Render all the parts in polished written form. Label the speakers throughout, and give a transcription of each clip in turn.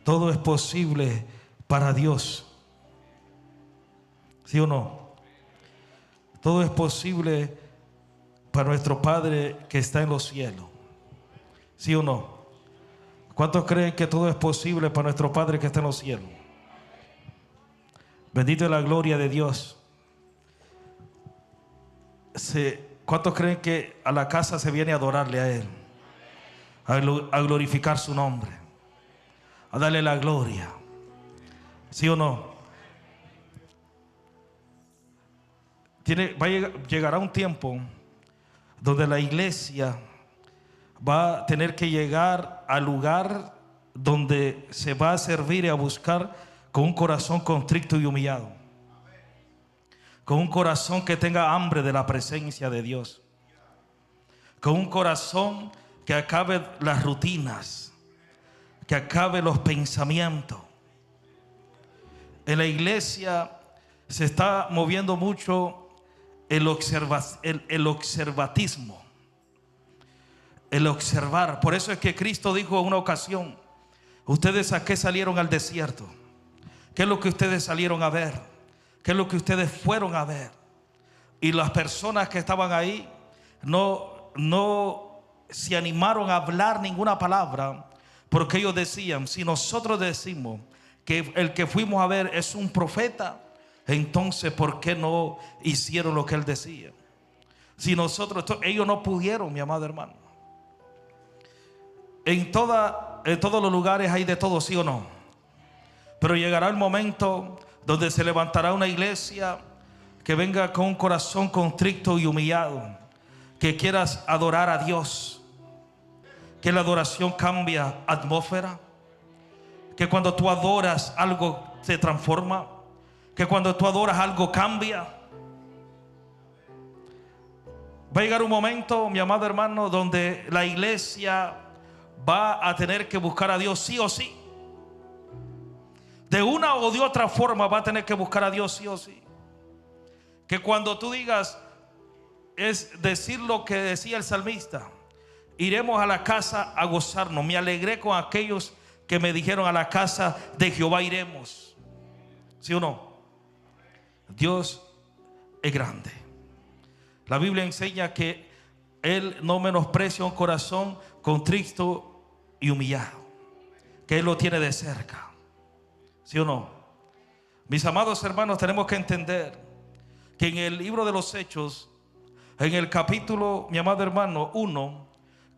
Speaker 1: todo es posible para Dios. ¿Sí o no? Todo es posible para nuestro Padre que está en los cielos. ¿Sí o no? ¿Cuántos creen que todo es posible para nuestro Padre que está en los cielos? Bendito es la gloria de Dios. ¿Cuántos creen que a la casa se viene a adorarle a Él? A glorificar su nombre, a darle la gloria. ¿Sí o no? Llegará un tiempo donde la iglesia va a tener que llegar al lugar donde se va a servir y a buscar con un corazón contrito y humillado, con un corazón que tenga hambre de la presencia de Dios, con un corazón que acabe las rutinas, que acabe los pensamientos. En la iglesia se está moviendo mucho el observatismo, el observar. Por eso es que Cristo dijo en una ocasión: ¿ustedes a qué salieron al desierto? ¿Qué es lo que ustedes salieron a ver? ¿Qué es lo que ustedes fueron a ver? Y las personas que estaban ahí no se animaron a hablar ninguna palabra, porque ellos decían: si nosotros decimos que el que fuimos a ver es un profeta, entonces ¿por qué no hicieron lo que él decía? Si ellos no pudieron, mi amado hermano. En todos los lugares hay de todo, ¿sí o no? Pero llegará el momento donde se levantará una iglesia que venga con un corazón contrito y humillado, que quieras adorar a Dios, que la adoración cambia atmósfera, que cuando tú adoras algo se transforma, que cuando tú adoras algo cambia. Va a llegar un momento, mi amado hermano, donde la iglesia va a tener que buscar a Dios sí o sí. De una o de otra forma va a tener que buscar a Dios sí o sí. Que cuando tú digas, es decir lo que decía el salmista: iremos a la casa a gozarnos. Me alegré con aquellos que me dijeron: a la casa de Jehová iremos. ¿Sí o no? Dios es grande. La Biblia enseña que Él no menosprecia un corazón contrito y humillado, que Él lo tiene de cerca. ¿Sí o no? Mis amados hermanos, tenemos que entender que en el libro de los Hechos, en el capítulo, mi amado hermano, 1,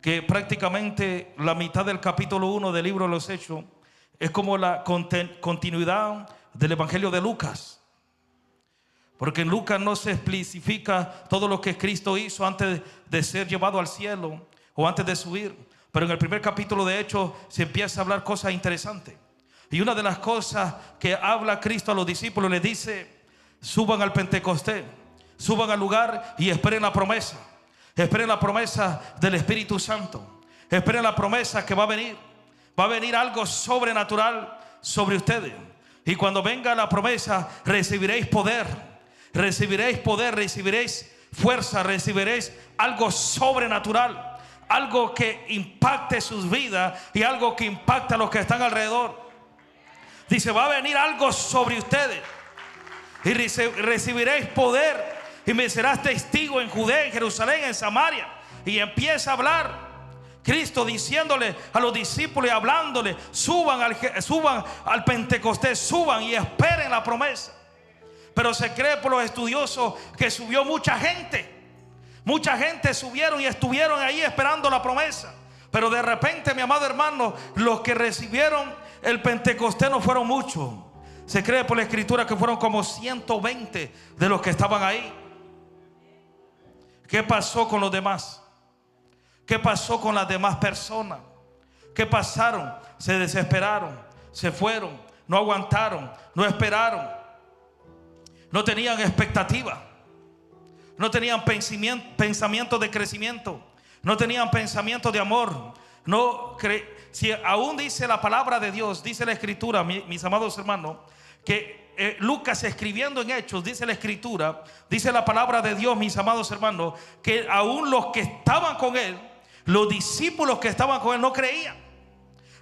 Speaker 1: que prácticamente la mitad del capítulo 1 del libro de los Hechos es como la continuidad del Evangelio de Lucas. Porque en Lucas no se especifica todo lo que Cristo hizo antes de ser llevado al cielo o antes de subir. Pero en el primer capítulo de Hechos se empieza a hablar cosas interesantes. Y una de las cosas que habla Cristo a los discípulos, les dice: suban al Pentecostés, suban al lugar y esperen la promesa. Esperen la promesa del Espíritu Santo. Esperen la promesa que va a venir. Va a venir algo sobrenatural sobre ustedes. Y cuando venga la promesa, recibiréis poder. Recibiréis poder, recibiréis fuerza, recibiréis algo sobrenatural. Algo que impacte sus vidas y algo que impacte a los que están alrededor. Dice: va a venir algo sobre ustedes. Y recibiréis poder. Y me serás testigo en Judea, en Jerusalén, en Samaria. Y empieza a hablar Cristo diciéndole a los discípulos y hablándole: suban al Pentecostés, suban y esperen la promesa. Pero se cree por los estudiosos que subió mucha gente. Mucha gente subieron y estuvieron ahí esperando la promesa. Pero de repente, mi amado hermano, los que recibieron el Pentecostés no fueron muchos. Se cree por la escritura que fueron como 120 de los que estaban ahí. ¿Qué pasó con los demás? ¿Qué pasó con las demás personas? ¿Qué pasaron? Se desesperaron, se fueron, no aguantaron, no esperaron. No tenían expectativa. No tenían pensamiento de crecimiento. No tenían pensamiento de amor. Si aún dice la palabra de Dios, dice la escritura, mis amados hermanos, que Lucas escribiendo en Hechos, dice la escritura, dice la palabra de Dios, mis amados hermanos, que aún los que estaban con él, los discípulos que estaban con él, no creían.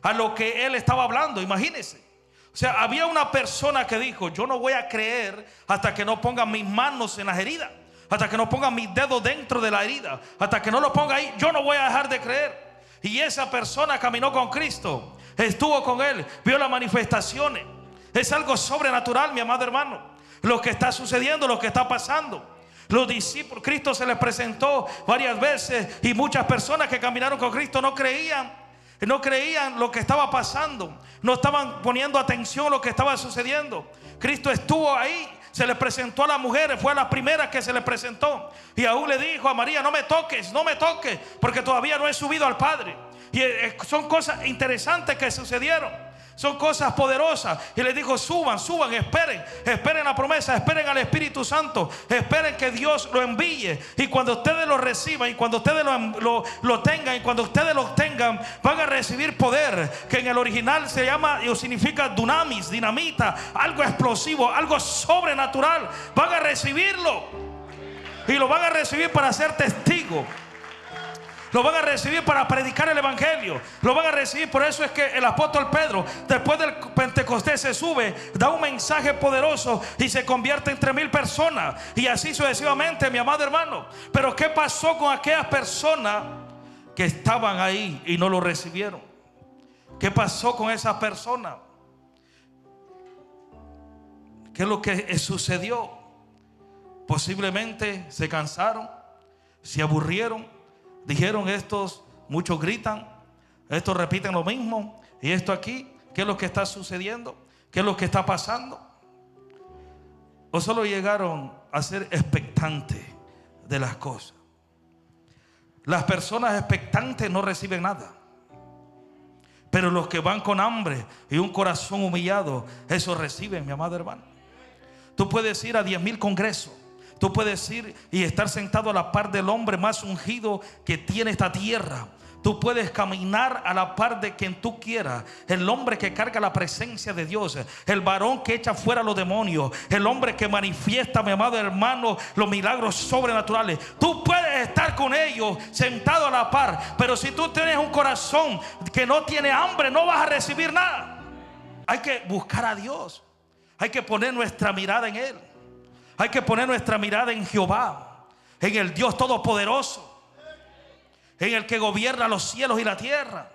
Speaker 1: a lo que él estaba hablando. Imagínense. O sea, había una persona que dijo: yo no voy a creer hasta que no ponga mis manos en las heridas, hasta que no ponga mis dedos dentro de la herida, hasta que no lo ponga ahí, yo no voy a dejar de creer. Y esa persona caminó con Cristo, estuvo con él, vio las manifestaciones. Es algo sobrenatural, mi amado hermano, lo que está sucediendo, lo que está pasando. Los discípulos, Cristo se les presentó varias veces, y muchas personas que caminaron con Cristo no creían lo que estaba pasando, no estaban poniendo atención a lo que estaba sucediendo. Cristo estuvo ahí, se le presentó a las mujeres, fue a la primera que se le presentó, y aún le dijo a María: no me toques, no me toques, porque todavía no he subido al Padre. Y son cosas interesantes que sucedieron. Son cosas poderosas. Y les dijo: suban, esperen la promesa, esperen al Espíritu Santo, esperen que Dios lo envíe. Y cuando ustedes lo reciban, y cuando ustedes lo tengan, y cuando ustedes lo tengan, van a recibir poder, que en el original se llama o significa dunamis, dinamita, algo explosivo, algo sobrenatural. Van a recibirlo, y lo van a recibir para ser testigos. Lo van a recibir para predicar el evangelio. Lo van a recibir. Por eso es que el apóstol Pedro, después del Pentecostés, se sube, da un mensaje poderoso y se convierte en 3,000 personas. Y así sucesivamente, mi amado hermano. Pero ¿qué pasó con aquellas personas que estaban ahí y no lo recibieron? ¿Qué pasó con esas personas? ¿Qué es lo que sucedió? Posiblemente se cansaron, se aburrieron. Dijeron: estos muchos gritan, estos repiten lo mismo, y esto aquí, ¿qué es lo que está sucediendo? ¿Qué es lo que está pasando? ¿O solo llegaron a ser expectantes de las cosas? Las personas expectantes no reciben nada, pero los que van con hambre y un corazón humillado, eso reciben, mi amado hermano. Tú puedes ir a 10,000 congresos, tú puedes ir y estar sentado a la par del hombre más ungido que tiene esta tierra. Tú puedes caminar a la par de quien tú quieras. El hombre que carga la presencia de Dios, el varón que echa fuera los demonios, el hombre que manifiesta, mi amado hermano, los milagros sobrenaturales. Tú puedes estar con ellos sentado a la par, pero si tú tienes un corazón que no tiene hambre, no vas a recibir nada. Hay que buscar a Dios. Hay que poner nuestra mirada en Él. Hay que poner nuestra mirada en Jehová, en el Dios todopoderoso, en el que gobierna los cielos y la tierra.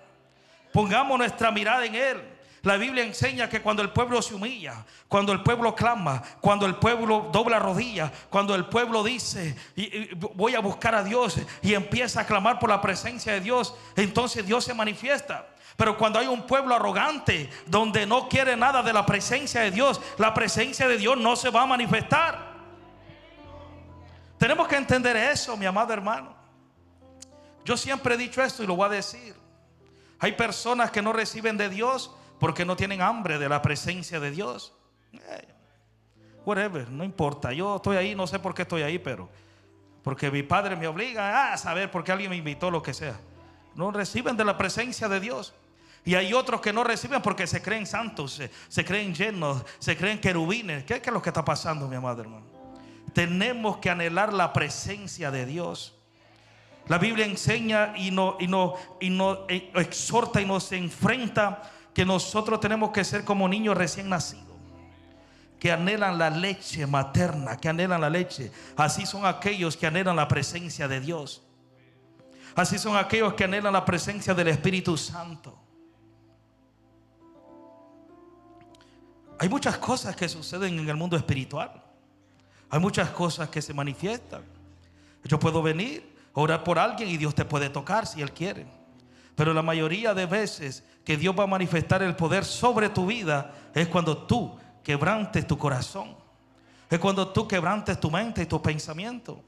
Speaker 1: Pongamos nuestra mirada en Él. La Biblia enseña que cuando el pueblo se humilla, cuando el pueblo clama, cuando el pueblo dobla rodillas, cuando el pueblo dice: voy a buscar a Dios, y empieza a clamar por la presencia de Dios, entonces Dios se manifiesta. Pero cuando hay un pueblo arrogante, donde no quiere nada de la presencia de Dios, la presencia de Dios no se va a manifestar. Tenemos que entender eso, mi amado hermano. Yo siempre he dicho esto y lo voy a decir. Hay personas que no reciben de Dios porque no tienen hambre de la presencia de Dios. Whatever, no importa. Yo estoy ahí, no sé por qué estoy ahí, pero porque mi padre me obliga a saber, porque alguien me invitó, lo que sea. No reciben de la presencia de Dios. Y hay otros que no reciben porque se creen santos, se creen llenos, se creen querubines. ¿Qué es lo que está pasando, mi amado hermano? Tenemos que anhelar la presencia de Dios. La Biblia enseña y nos exhorta y nos enfrenta que nosotros tenemos que ser como niños recién nacidos, que anhelan la leche materna, que anhelan la leche. Así son aquellos que anhelan la presencia de Dios. Así son aquellos que anhelan la presencia del Espíritu Santo. Hay muchas cosas que suceden en el mundo espiritual. Hay muchas cosas que se manifiestan. Yo puedo venir, orar por alguien y Dios te puede tocar si Él quiere. Pero la mayoría de veces que Dios va a manifestar el poder sobre tu vida es cuando tú quebrantes tu corazón. Es cuando tú quebrantes tu mente y tu pensamiento.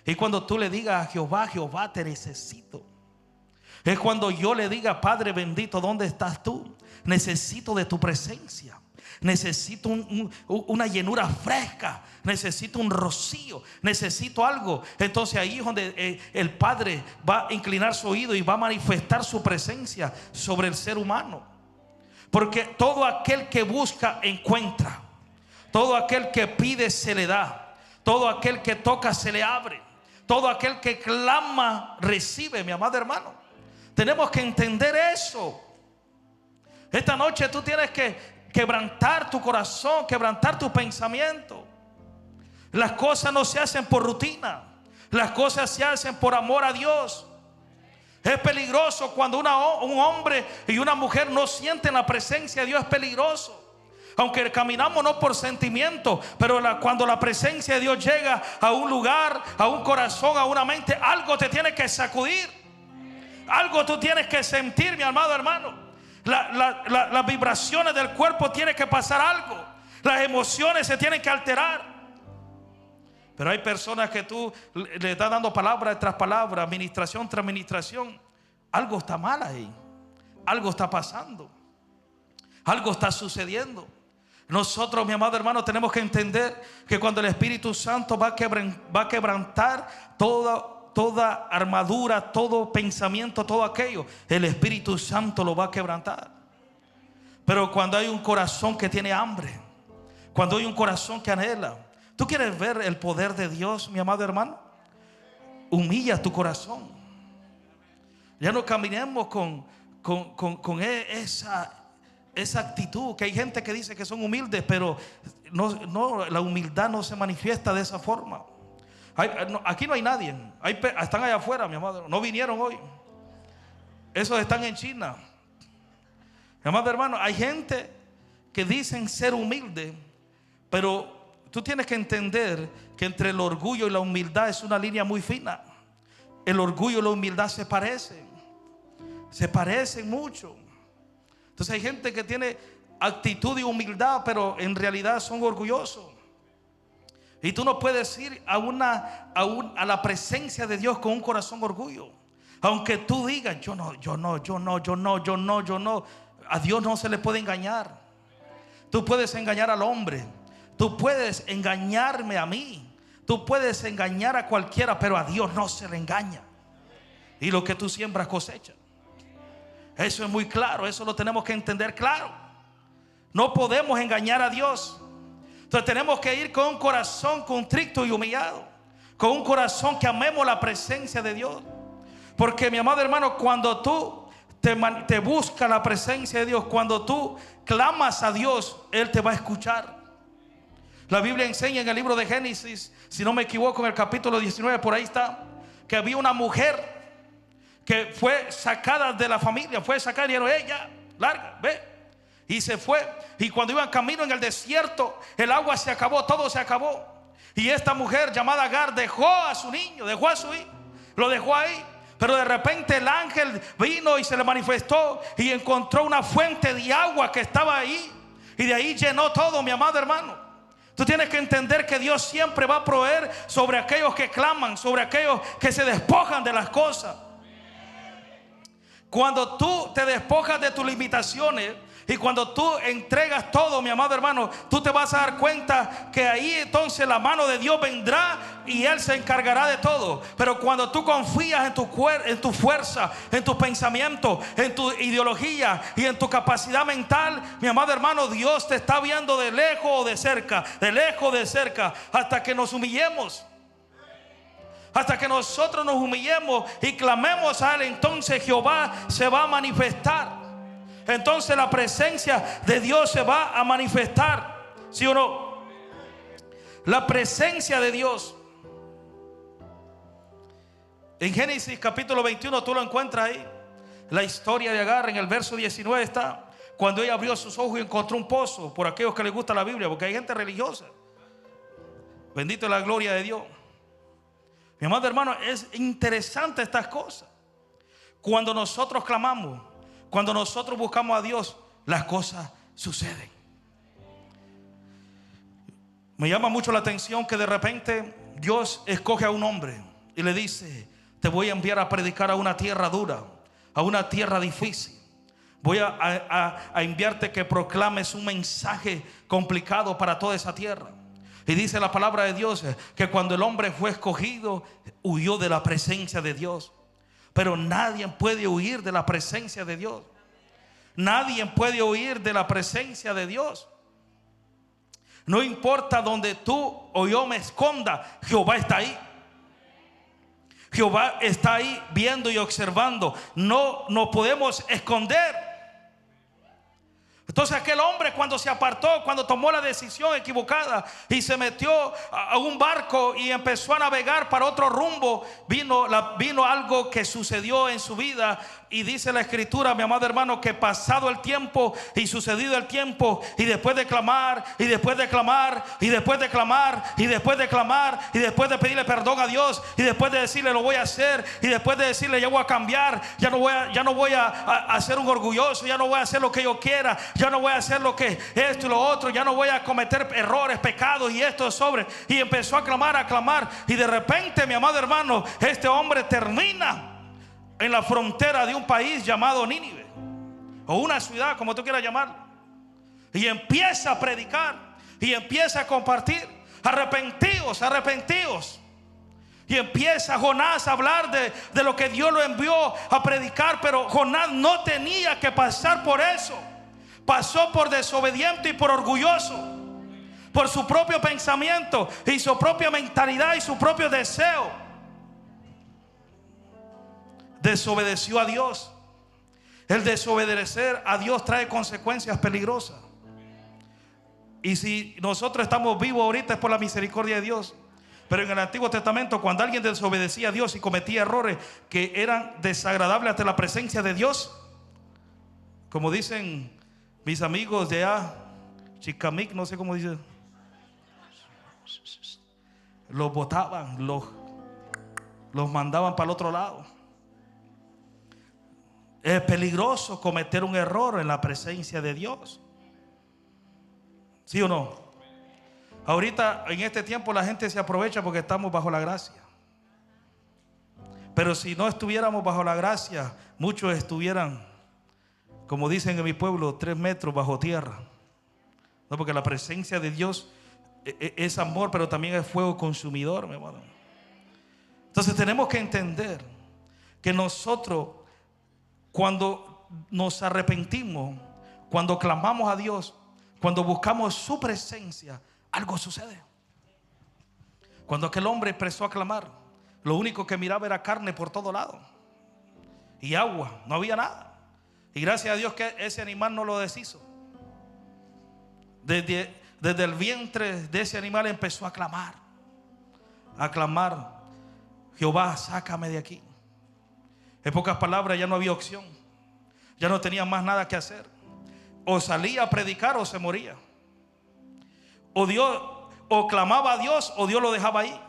Speaker 1: Es cuando tú le digas a Jehová: Jehová, te necesito. Es cuando yo le diga: Padre bendito, ¿dónde estás tú? Necesito de tu presencia. Necesito una llenura fresca. Necesito un rocío. Necesito algo. Entonces ahí es donde el Padre va a inclinar su oído y va a manifestar su presencia sobre el ser humano. Porque todo aquel que busca encuentra. Todo aquel que pide se le da. Todo aquel que toca se le abre. Todo aquel que clama recibe, mi amado hermano. Tenemos que entender eso. Esta noche tú tienes que quebrantar tu corazón, quebrantar tu pensamiento. Las cosas no se hacen por rutina, las cosas se hacen por amor a Dios. Es peligroso cuando un hombre y una mujer no sienten la presencia de Dios. Es peligroso. Aunque caminamos no por sentimiento, pero cuando la presencia de Dios llega a un lugar, a un corazón, a una mente, algo te tiene que sacudir. Algo tú tienes que sentir, mi amado hermano. Las vibraciones del cuerpo tienen que pasar algo. Las emociones se tienen que alterar. Pero hay personas que tú le estás dando palabra tras palabra, administración tras administración. Algo está mal ahí. Algo está pasando. Algo está sucediendo. Nosotros, mi amado hermano, tenemos que entender que cuando el Espíritu Santo va a quebrantar toda armadura, todo pensamiento, todo aquello, el Espíritu Santo lo va a quebrantar. Pero cuando hay un corazón que tiene hambre, cuando hay un corazón que anhela, ¿tú quieres ver el poder de Dios, mi amado hermano? Humilla tu corazón. Ya no caminemos con esa actitud, que hay gente que dice que son humildes, pero no, la humildad no se manifiesta de esa forma. Aquí no hay nadie. Están allá afuera, mi amado. No vinieron hoy. Esos están en China. Mi amado hermano, hay gente que dicen ser humilde, pero tú tienes que entender que entre el orgullo y la humildad es una línea muy fina. El orgullo y la humildad se parecen mucho. Entonces hay gente que tiene actitud de humildad, pero en realidad son orgullosos. Y tú no puedes ir a la presencia de Dios con un corazón orgullo. Aunque tú digas, yo no. A Dios no se le puede engañar. Tú puedes engañar al hombre. Tú puedes engañarme a mí. Tú puedes engañar a cualquiera, pero a Dios no se le engaña. Y lo que tú siembras cosecha. Eso es muy claro. Eso lo tenemos que entender claro. No podemos engañar a Dios. Entonces tenemos que ir con un corazón contrito y humillado, con un corazón que amemos la presencia de Dios. Porque, mi amado hermano, cuando tú te buscas la presencia de Dios, cuando tú clamas a Dios, Él te va a escuchar. La Biblia enseña en el libro de Génesis, si no me equivoco, en el capítulo 19, por ahí está, que había una mujer que fue sacada de la familia, fue sacada y dijeron, ya, larga, ve. Y se fue. Y cuando iban camino en el desierto, el agua se acabó, todo se acabó. Y esta mujer llamada Agar dejó a su niño, dejó a su hijo, lo dejó ahí. Pero de repente el ángel vino y se le manifestó y encontró una fuente de agua que estaba ahí. Y de ahí llenó todo, mi amado hermano. Tú tienes que entender que Dios siempre va a proveer sobre aquellos que claman, sobre aquellos que se despojan de las cosas. Cuando tú te despojas de tus limitaciones y cuando tú entregas todo, mi amado hermano, tú te vas a dar cuenta que ahí entonces la mano de Dios vendrá y Él se encargará de todo. Pero cuando tú confías en tu fuerza, en tus pensamientos, en tu ideología y en tu capacidad mental, mi amado hermano, Dios te está viendo de lejos o de cerca, hasta que nos humillemos. Hasta que nosotros nos humillemos y clamemos a Él, entonces Jehová se va a manifestar. Entonces la presencia de Dios se va a manifestar. ¿Sí o no? La presencia de Dios. En Génesis capítulo 21 tú lo encuentras ahí. La historia de Agar en el verso 19 está. Cuando ella abrió sus ojos y encontró un pozo. Por aquellos que les gusta la Biblia, porque hay gente religiosa. Bendito es la gloria de Dios. Mi amado hermano, es interesante estas cosas. Cuando nosotros clamamos, cuando nosotros buscamos a Dios, las cosas suceden. Me llama mucho la atención que de repente Dios escoge a un hombre y le dice: te voy a enviar a predicar a una tierra dura, a una tierra difícil. Voy a enviarte que proclames un mensaje complicado para toda esa tierra. Y dice la palabra de Dios que cuando el hombre fue escogido, huyó de la presencia de Dios. Pero nadie puede huir de la presencia de Dios. Nadie puede huir de la presencia de Dios. No importa donde tú o yo me esconda, Jehová está ahí. Jehová está ahí viendo y observando. No nos podemos esconder. Entonces aquel hombre, cuando se apartó, cuando tomó la decisión equivocada y se metió a un barco y empezó a navegar para otro rumbo, vino algo que sucedió en su vida. Y dice la escritura, mi amado hermano, que pasado el tiempo y sucedido el tiempo, y después de clamar, y después de clamar, y después de clamar, y después de clamar, y después de pedirle perdón a Dios, y después de decirle lo voy a hacer, y después de decirle ya voy a cambiar, ya no voy a ser un orgulloso, ya no voy a hacer lo que yo quiera, ya no voy a hacer lo que esto y lo otro, ya no voy a cometer errores, pecados y esto sobre. Y empezó a clamar, y de repente, mi amado hermano, este hombre termina en la frontera de un país llamado Nínive, o una ciudad, como tú quieras llamarlo, y empieza a predicar y empieza a compartir: arrepentíos, arrepentíos. Y empieza Jonás a hablar de lo que Dios lo envió a predicar. Pero Jonás no tenía que pasar por eso. Pasó por desobediente y por orgulloso, por su propio pensamiento y su propia mentalidad y su propio deseo. Desobedeció a Dios. El desobedecer a Dios trae consecuencias peligrosas. Y si nosotros estamos vivos ahorita es por la misericordia de Dios. Pero en el Antiguo Testamento, cuando alguien desobedecía a Dios y cometía errores que eran desagradables ante la presencia de Dios, como dicen mis amigos de Chicamic, no sé cómo dicen, los botaban, los mandaban para el otro lado. Es peligroso cometer un error en la presencia de Dios. ¿Sí o no? Ahorita en este tiempo la gente se aprovecha porque estamos bajo la gracia. Pero si no estuviéramos bajo la gracia, muchos estuvieran, como dicen en mi pueblo, 3 metros bajo tierra. No, porque la presencia de Dios es amor, pero también es fuego consumidor, mi hermano. Entonces tenemos que entender que nosotros, cuando nos arrepentimos, cuando clamamos a Dios, cuando buscamos su presencia, algo sucede. Cuando aquel hombre empezó a clamar, lo único que miraba era carne por todo lado y agua, no había nada. Y gracias a Dios que ese animal no lo deshizo. Desde el vientre de ese animal empezó a clamar, Jehová, sácame de aquí. En pocas palabras, ya no había opción. Ya no tenía más nada que hacer. O salía a predicar o se moría. O clamaba a Dios o Dios lo dejaba ahí.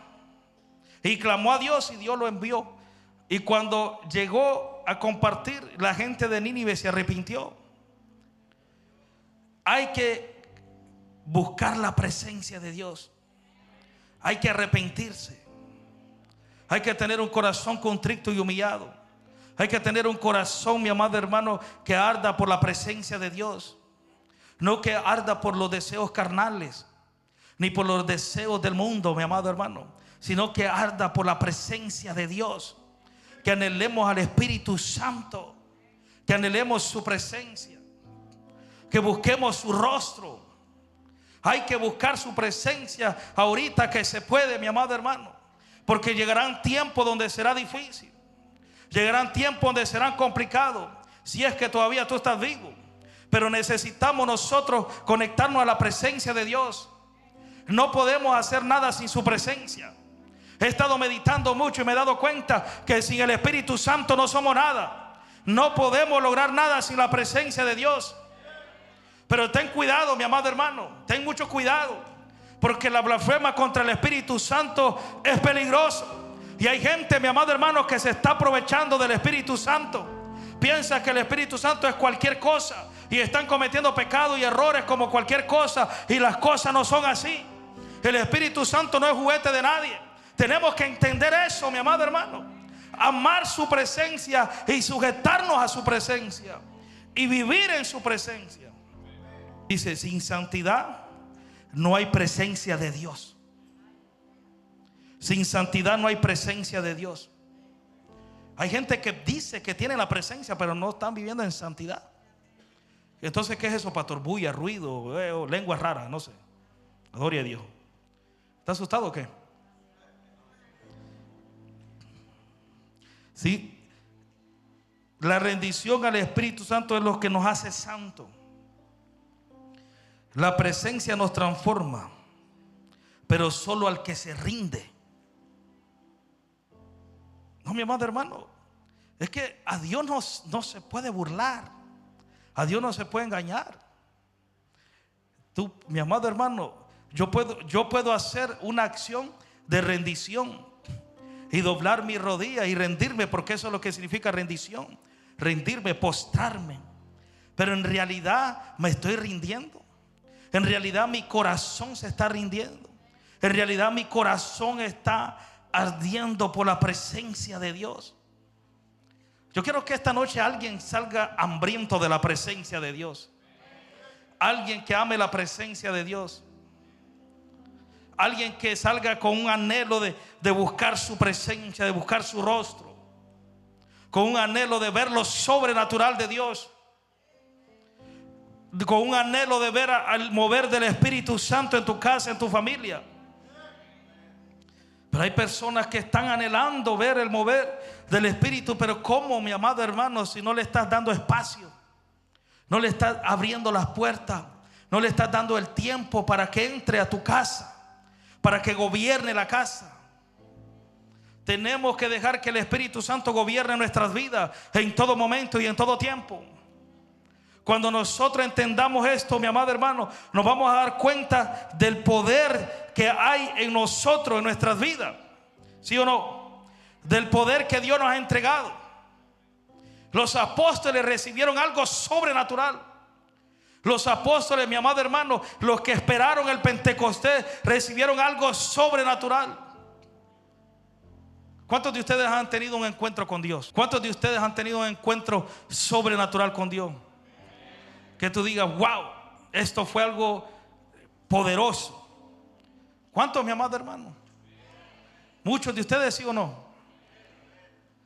Speaker 1: Y clamó a Dios y Dios lo envió. Y cuando llegó a compartir, la gente de Nínive se arrepintió. Hay que buscar la presencia de Dios. Hay que arrepentirse. Hay que tener un corazón contrito y humillado. Hay que tener un corazón, mi amado hermano, que arda por la presencia de Dios. No que arda por los deseos carnales, ni por los deseos del mundo, mi amado hermano, sino que arda por la presencia de Dios. Que anhelemos al Espíritu Santo, que anhelemos su presencia, que busquemos su rostro. Hay que buscar su presencia ahorita que se puede, mi amado hermano, porque llegarán tiempos donde será difícil. Llegarán tiempos donde serán complicados, si es que todavía tú estás vivo. Pero necesitamos nosotros conectarnos a la presencia de Dios. No podemos hacer nada sin su presencia. He estado meditando mucho y me he dado cuenta que sin el Espíritu Santo no somos nada. No podemos lograr nada sin la presencia de Dios. Pero ten cuidado, mi amado hermano, ten mucho cuidado, porque la blasfema contra el Espíritu Santo es peligroso. Y hay gente, mi amado hermano, que se está aprovechando del Espíritu Santo. Piensa que el Espíritu Santo es cualquier cosa y están cometiendo pecados y errores como cualquier cosa, y las cosas no son así. El Espíritu Santo no es juguete de nadie. Tenemos que entender eso, mi amado hermano. Amar su presencia y sujetarnos a su presencia y vivir en su presencia. Dice, sin santidad no hay presencia de Dios. Sin santidad no hay presencia de Dios. Hay gente que dice que tiene la presencia, pero no están viviendo en santidad. Entonces, ¿qué es eso, pastor? Bulla, ruido, lengua rara, no sé. Gloria a Dios. ¿Está asustado o qué? Sí. La rendición al Espíritu Santo es lo que nos hace santos. La presencia nos transforma, pero solo al que se rinde. No, mi amado hermano, es que a Dios no se puede burlar, a Dios no se puede engañar. Tú, mi amado hermano, yo puedo hacer una acción de rendición y doblar mi rodilla y rendirme, porque eso es lo que significa rendición. Rendirme, postrarme. Pero en realidad me estoy rindiendo. En realidad mi corazón se está rindiendo. En realidad mi corazón está ardiendo por la presencia de Dios. Yo quiero que esta noche alguien salga hambriento de la presencia de Dios. Alguien que ame la presencia de Dios. Alguien que salga con un anhelo de buscar su presencia, de buscar su rostro, con un anhelo de ver lo sobrenatural de Dios, con un anhelo de ver al mover del Espíritu Santo en tu casa, en tu familia. Pero hay personas que están anhelando ver el mover del Espíritu, pero ¿cómo, mi amado hermano, si no le estás dando espacio? No le estás abriendo las puertas, no le estás dando el tiempo para que entre a tu casa, para que gobierne la casa. Tenemos que dejar que el Espíritu Santo gobierne nuestras vidas en todo momento y en todo tiempo. Cuando nosotros entendamos esto, mi amado hermano, nos vamos a dar cuenta del poder que hay en nosotros, en nuestras vidas. ¿Sí o no? Del poder que Dios nos ha entregado. Los apóstoles recibieron algo sobrenatural. Los apóstoles, mi amado hermano, los que esperaron el Pentecostés, recibieron algo sobrenatural. ¿Cuántos de ustedes han tenido un encuentro con Dios? ¿Cuántos de ustedes han tenido un encuentro sobrenatural con Dios? Que tú digas, wow, esto fue algo poderoso. ¿Cuántos, mi amado hermano? Muchos de ustedes, ¿sí o no?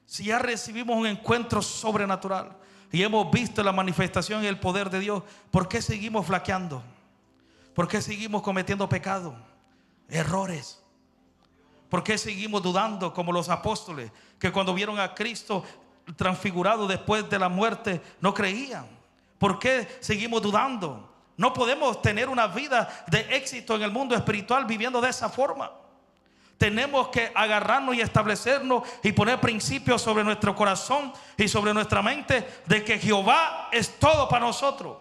Speaker 1: Si ya recibimos un encuentro sobrenatural y hemos visto la manifestación y el poder de Dios, ¿por qué seguimos flaqueando? ¿Por qué seguimos cometiendo pecado, errores? ¿Por qué seguimos dudando como los apóstoles, que cuando vieron a Cristo transfigurado después de la muerte no creían? ¿Por qué seguimos dudando? No podemos tener una vida de éxito en el mundo espiritual viviendo de esa forma. Tenemos que agarrarnos y establecernos y poner principios sobre nuestro corazón y sobre nuestra mente de que Jehová es todo para nosotros.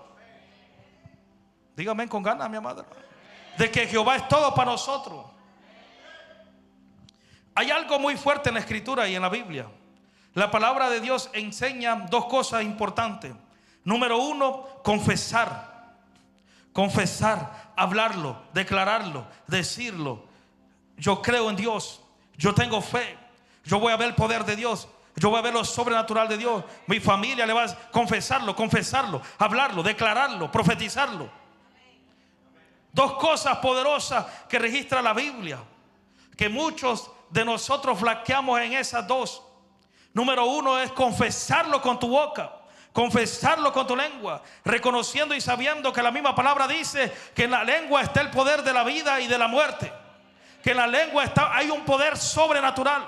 Speaker 1: Dígame con ganas, mi amada. De que Jehová es todo para nosotros. Hay algo muy fuerte en la Escritura y en la Biblia. La palabra de Dios enseña dos cosas importantes. Número uno, confesar. Confesar, hablarlo, declararlo, decirlo. Yo creo en Dios, yo tengo fe, yo voy a ver el poder de Dios, yo voy a ver lo sobrenatural de Dios. Mi familia le va a confesarlo, hablarlo, declararlo, profetizarlo. Dos cosas poderosas que registra la Biblia, que muchos de nosotros flaqueamos en esas dos. Número uno es confesarlo con tu boca, confesarlo con tu lengua, reconociendo y sabiendo que la misma palabra dice que en la lengua está el poder de la vida y de la muerte. Que en la lengua hay un poder sobrenatural.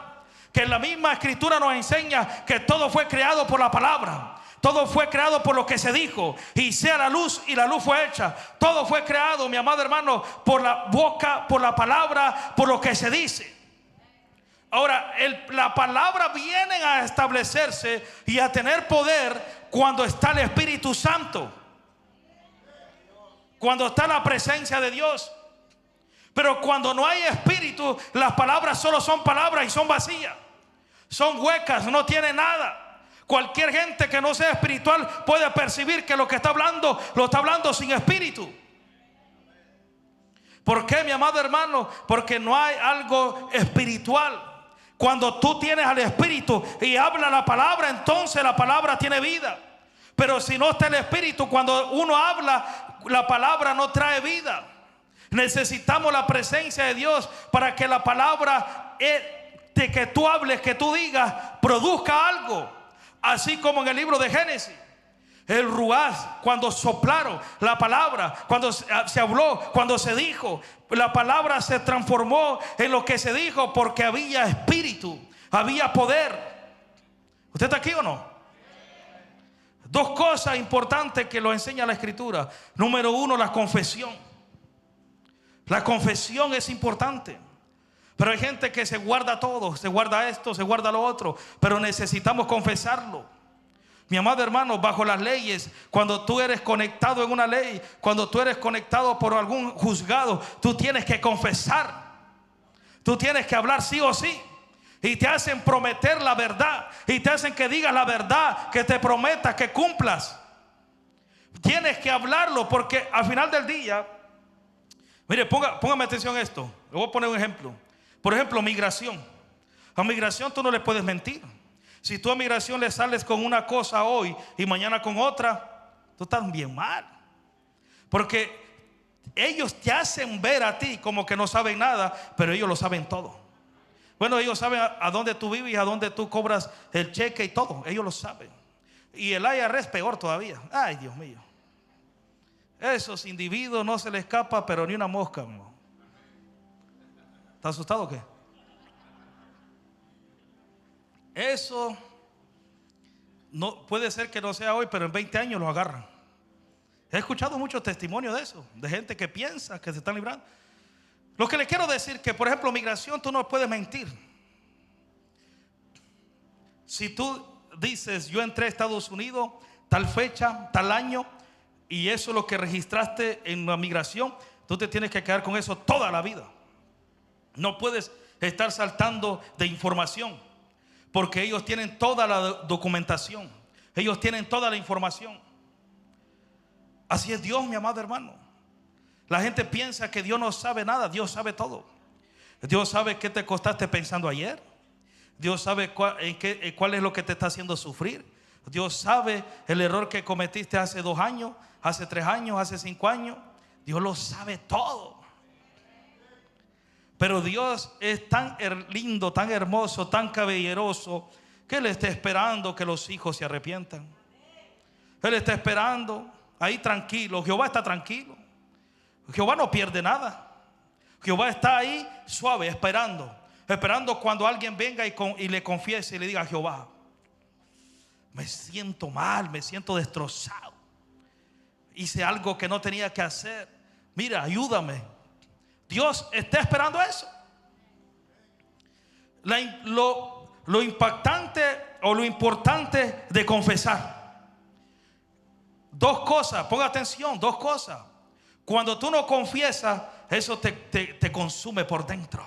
Speaker 1: Que en la misma Escritura nos enseña que todo fue creado por la palabra. Todo fue creado por lo que se dijo. Y sea la luz, y la luz fue hecha. Todo fue creado, mi amado hermano, por la boca, por la palabra, por lo que se dice. Ahora, la palabra viene a establecerse y a tener poder cuando está el Espíritu Santo. Cuando está la presencia de Dios. Pero cuando no hay espíritu, las palabras solo son palabras y son vacías. Son huecas, no tienen nada. Cualquier gente que no sea espiritual puede percibir que lo que está hablando, lo está hablando sin espíritu. ¿Por qué, mi amado hermano? Porque no hay algo espiritual. Cuando tú tienes al Espíritu y habla la palabra, entonces la palabra tiene vida. Pero si no está el Espíritu, cuando uno habla, la palabra no trae vida. Necesitamos la presencia de Dios para que la palabra de que tú hables, que tú digas, produzca algo. Así como en el libro de Génesis, el ruaj, cuando soplaron la palabra, cuando se habló, cuando se dijo, la palabra se transformó en lo que se dijo porque había espíritu, había poder. ¿Usted está aquí o no? Dos cosas importantes que lo enseña la Escritura. Número uno, la confesión. La confesión es importante. Pero hay gente que se guarda todo, se guarda esto, se guarda lo otro. Pero necesitamos confesarlo. Mi amado hermano, bajo las leyes, cuando tú eres conectado en una ley, cuando tú eres conectado por algún juzgado, tú tienes que confesar. Tú tienes que hablar sí o sí. Y te hacen prometer la verdad. Y te hacen que digas la verdad, que te prometas, que cumplas. Tienes que hablarlo, porque al final del día, mire, póngame atención a esto. Le voy a poner un ejemplo. Por ejemplo, migración. A migración tú no le puedes mentir. Si tú a migración le sales con una cosa hoy y mañana con otra, tú estás bien mal. Porque ellos te hacen ver a ti como que no saben nada, pero ellos lo saben todo. Bueno, ellos saben a dónde tú vives y a dónde tú cobras el cheque y todo. Ellos lo saben. Y el IRS peor todavía. Ay, Dios mío. Esos individuos no se les escapa, pero ni una mosca, hermano. ¿Está asustado o qué? Eso no puede ser que no sea hoy, pero en 20 años lo agarran. He escuchado muchos testimonios de eso, de gente que piensa que se están librando. Lo que le quiero decir que, por ejemplo, migración, tú no puedes mentir. Si tú dices, yo entré a Estados Unidos tal fecha, tal año, y eso es lo que registraste en la migración, tú te tienes que quedar con eso toda la vida. No puedes estar saltando de información, porque ellos tienen toda la documentación. Ellos tienen toda la información. Así es Dios, mi amado hermano. La gente piensa que Dios no sabe nada. Dios sabe todo. Dios sabe qué te acostaste pensando ayer. Dios sabe cuál es lo que te está haciendo sufrir. Dios sabe el error que cometiste hace 2 años, hace 3 años, hace 5 años. Dios lo sabe todo. Pero Dios es tan lindo, tan hermoso, tan caballeroso, que Él está esperando que los hijos se arrepientan. Él está esperando ahí tranquilo. Jehová está tranquilo. Jehová no pierde nada. Jehová está ahí suave, esperando cuando alguien venga y le confiese y le diga: Jehová, me siento mal, me siento destrozado, hice algo que no tenía que hacer, mira, ayúdame. Dios está esperando eso. Lo impactante o lo importante de confesar. 2 cosas, ponga atención, 2 cosas. Cuando tú no confiesas, eso te consume por dentro.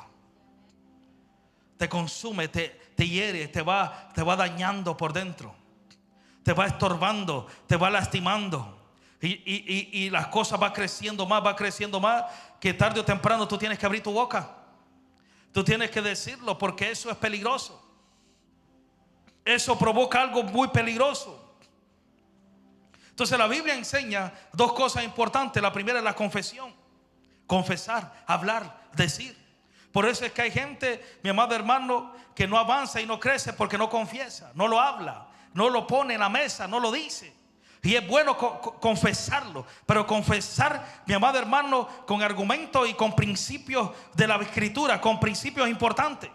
Speaker 1: Te consume, te hiere, te va dañando por dentro. Te va estorbando, te va lastimando. Y las cosas va creciendo más, que tarde o temprano tú tienes que abrir tu boca. Tú tienes que decirlo, porque eso es peligroso. Eso provoca algo muy peligroso. Entonces la Biblia enseña 2 cosas importantes. La primera es la confesión. Confesar, hablar, decir. Por eso es que hay gente, mi amado hermano, que no avanza y no crece porque no confiesa, no lo habla, no lo pone en la mesa, no lo dice. Y es bueno confesarlo, pero confesar, mi amado hermano, con argumentos y con principios de la Escritura, con principios importantes.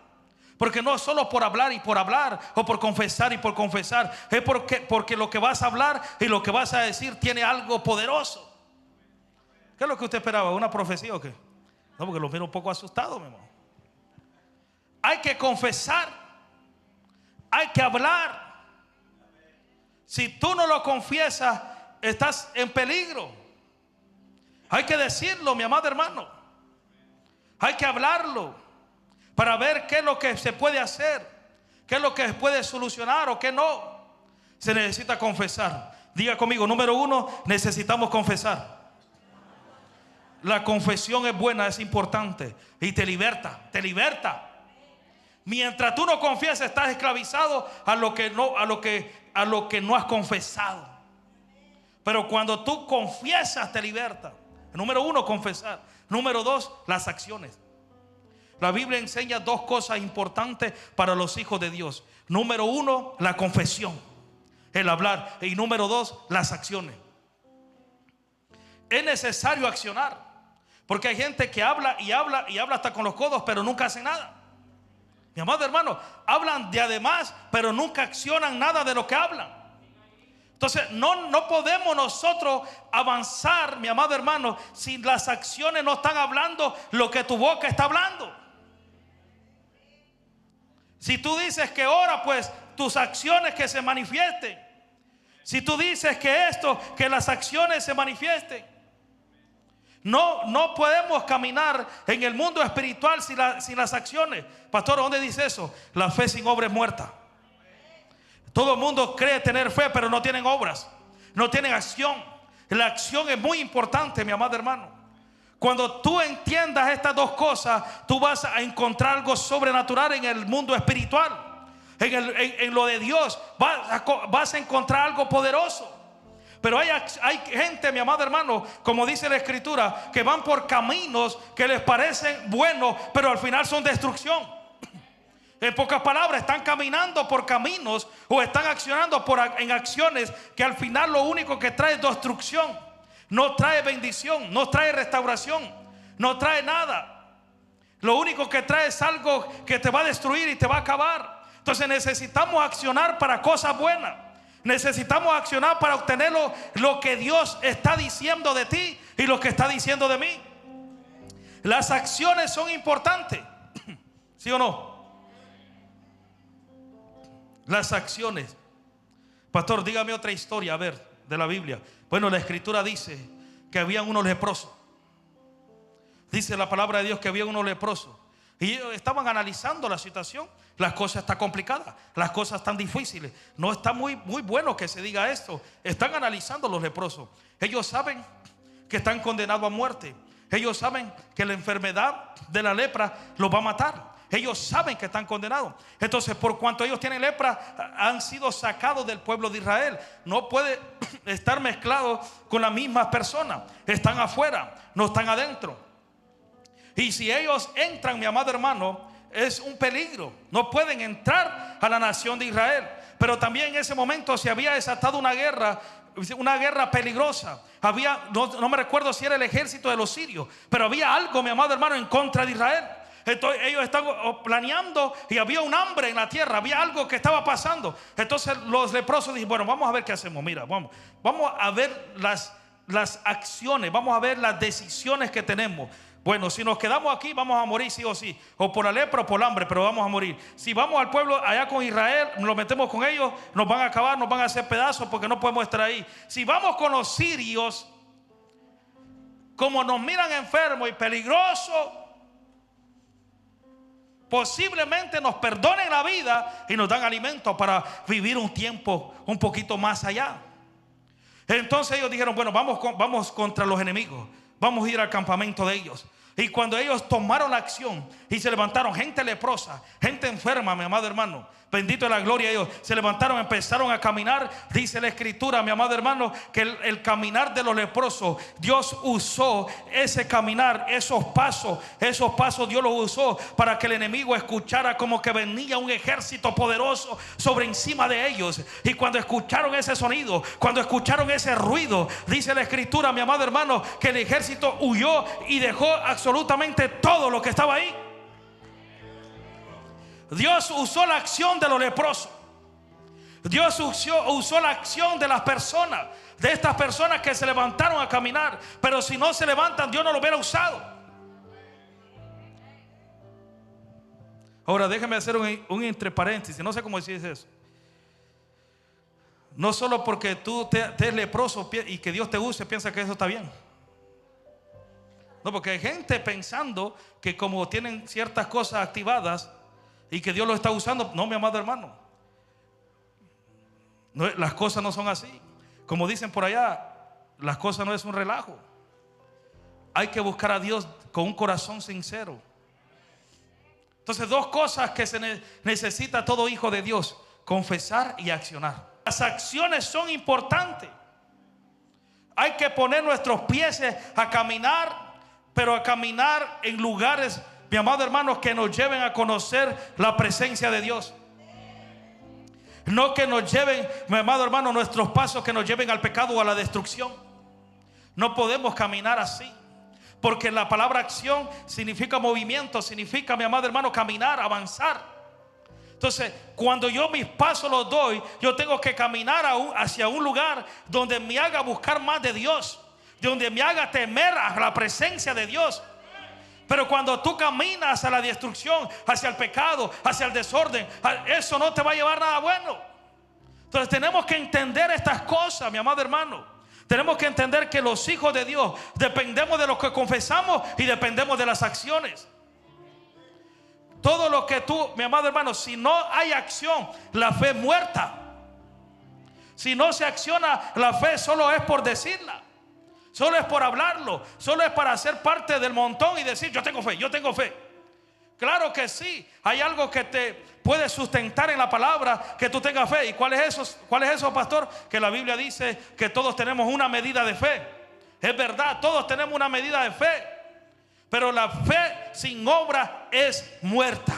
Speaker 1: Porque no es solo por hablar y por hablar, o por confesar y por confesar. Es porque lo que vas a hablar y lo que vas a decir tiene algo poderoso. ¿Qué es lo que usted esperaba? ¿Una profecía o qué? No, porque lo miro un poco asustado, mi hermano. Hay que confesar, hay que hablar. Si tú no lo confiesas, estás en peligro. Hay que decirlo, mi amado hermano. Hay que hablarlo para ver qué es lo que se puede hacer, qué es lo que se puede solucionar o qué no. Se necesita confesar. Diga conmigo, número 1, necesitamos confesar. La confesión es buena, es importante y te liberta, te liberta. Mientras tú no confiesas, estás esclavizado a lo que no has confesado. Pero cuando tú confiesas, te liberta. Número 1, confesar. Número 2, las acciones. La Biblia enseña 2 cosas importantes para los hijos de Dios. Número 1, la confesión, el hablar. Y número 2, las acciones. Es necesario accionar, porque hay gente que habla y habla y habla hasta con los codos, pero nunca hace nada. Mi amado hermano, hablan de además, pero nunca accionan nada de lo que hablan. Entonces no podemos nosotros avanzar, mi amado hermano, si las acciones no están hablando lo que tu boca está hablando. Si tú dices que ora, pues tus acciones que se manifiesten. Si tú dices que esto, que las acciones se manifiesten. No podemos caminar en el mundo espiritual sin las acciones. Pastor, ¿dónde dice eso? La fe sin obra es muerta. Todo el mundo cree tener fe, pero no tienen obras, no tienen acción. La acción es muy importante, mi amado hermano. Cuando tú entiendas estas dos cosas, tú vas a encontrar algo sobrenatural en el mundo espiritual. En lo de Dios vas a encontrar algo poderoso. Pero hay gente, mi amado hermano, como dice la escritura, que van por caminos que les parecen buenos, pero al final son destrucción. En pocas palabras, están caminando por caminos o están accionando en acciones que al final lo único que trae es destrucción. No trae bendición, no trae restauración, no trae nada. Lo único que trae es algo que te va a destruir y te va a acabar. Entonces necesitamos accionar para cosas buenas. Necesitamos accionar para obtener lo que Dios está diciendo de ti y lo que está diciendo de mí. Las acciones son importantes, ¿sí o no? Las acciones. Pastor, dígame otra historia, a ver, de la Biblia. Bueno, la escritura dice que habían unos leprosos. Dice la palabra de Dios que había unos leprosos. Y ellos estaban analizando la situación. Las cosas están complicadas, las cosas están difíciles. No está muy bueno que se diga esto. Están analizando los leprosos. Ellos saben que están condenados a muerte. Ellos saben que la enfermedad de la lepra los va a matar. Ellos saben que están condenados. Entonces, por cuanto ellos tienen lepra, han sido sacados del pueblo de Israel. No puede estar mezclados con las mismas personas. Están afuera, no están adentro. Y si ellos entran, mi amado hermano, es un peligro. No pueden entrar a la nación de Israel. Pero también en ese momento se había desatado una guerra peligrosa. No me recuerdo si era el ejército de los sirios, pero había algo, mi amado hermano, en contra de Israel. Entonces ellos estaban planeando y había un hambre en la tierra, había algo que estaba pasando. Entonces los leprosos dijeron, bueno, vamos a ver qué hacemos. Mira, vamos a ver las acciones, vamos a ver las decisiones que tenemos. Bueno, si nos quedamos aquí vamos a morir sí o sí, o por la lepra o por el hambre, pero vamos a morir. Si vamos al pueblo allá con Israel, nos metemos con ellos, nos van a acabar, nos van a hacer pedazos porque no podemos estar ahí. Si vamos con los sirios, como nos miran enfermos y peligrosos, posiblemente nos perdonen la vida y nos dan alimento para vivir un tiempo un poquito más allá. Entonces ellos dijeron, bueno, vamos contra los enemigos, vamos a ir al campamento de ellos. Y cuando ellos tomaron la acción y se levantaron, gente leprosa, gente enferma, mi amado hermano, bendito es la gloria de Dios, se levantaron, empezaron a caminar. Dice la escritura, mi amado hermano, que el caminar de los leprosos, Dios usó ese caminar, esos pasos Dios los usó para que el enemigo escuchara como que venía un ejército poderoso sobre encima de ellos. Y cuando escucharon ese sonido, cuando escucharon ese ruido, dice la escritura, mi amado hermano, que el ejército huyó y dejó absolutamente todo lo que estaba ahí. Dios usó la acción de los leprosos. Dios usó la acción de las personas, de estas personas que se levantaron a caminar. Pero si no se levantan, Dios no lo hubiera usado. Ahora déjeme hacer un entre paréntesis. No sé cómo decir eso. No solo porque tú te eres leproso y que Dios te use, piensa que eso está bien. No, porque hay gente pensando que como tienen ciertas cosas activadas y que Dios lo está usando. No, mi amado hermano, no, las cosas no son así. Como dicen por allá, las cosas no es un relajo. Hay que buscar a Dios con un corazón sincero. Entonces, dos cosas que se necesita todo hijo de Dios: confesar y accionar. Las acciones son importantes. Hay que poner nuestros pies a caminar, pero a caminar en lugares, mi amado hermano, que nos lleven a conocer la presencia de Dios. No que nos lleven, mi amado hermano, nuestros pasos que nos lleven al pecado o a la destrucción. No podemos caminar así, porque la palabra acción significa movimiento, significa, mi amado hermano, caminar, avanzar. Entonces, cuando yo mis pasos los doy, yo tengo que caminar hacia un lugar donde me haga buscar más de Dios, donde me haga temer a la presencia de Dios. Pero cuando tú caminas hacia la destrucción, hacia el pecado, hacia el desorden, eso no te va a llevar nada bueno. Entonces tenemos que entender estas cosas, mi amado hermano. Tenemos que entender que los hijos de Dios dependemos de lo que confesamos y dependemos de las acciones. Todo lo que tú, mi amado hermano, si no hay acción, la fe es muerta. Si no se acciona, la fe solo es por decirla, solo es por hablarlo, solo es para ser parte del montón y decir yo tengo fe, yo tengo fe. Claro que sí, hay algo que te puede sustentar en la palabra, que tú tengas fe. ¿Y cuál es eso? ¿Cuál es eso, pastor? Que la Biblia dice que todos tenemos una medida de fe. Es verdad, todos tenemos una medida de fe. Pero la fe sin obra es muerta.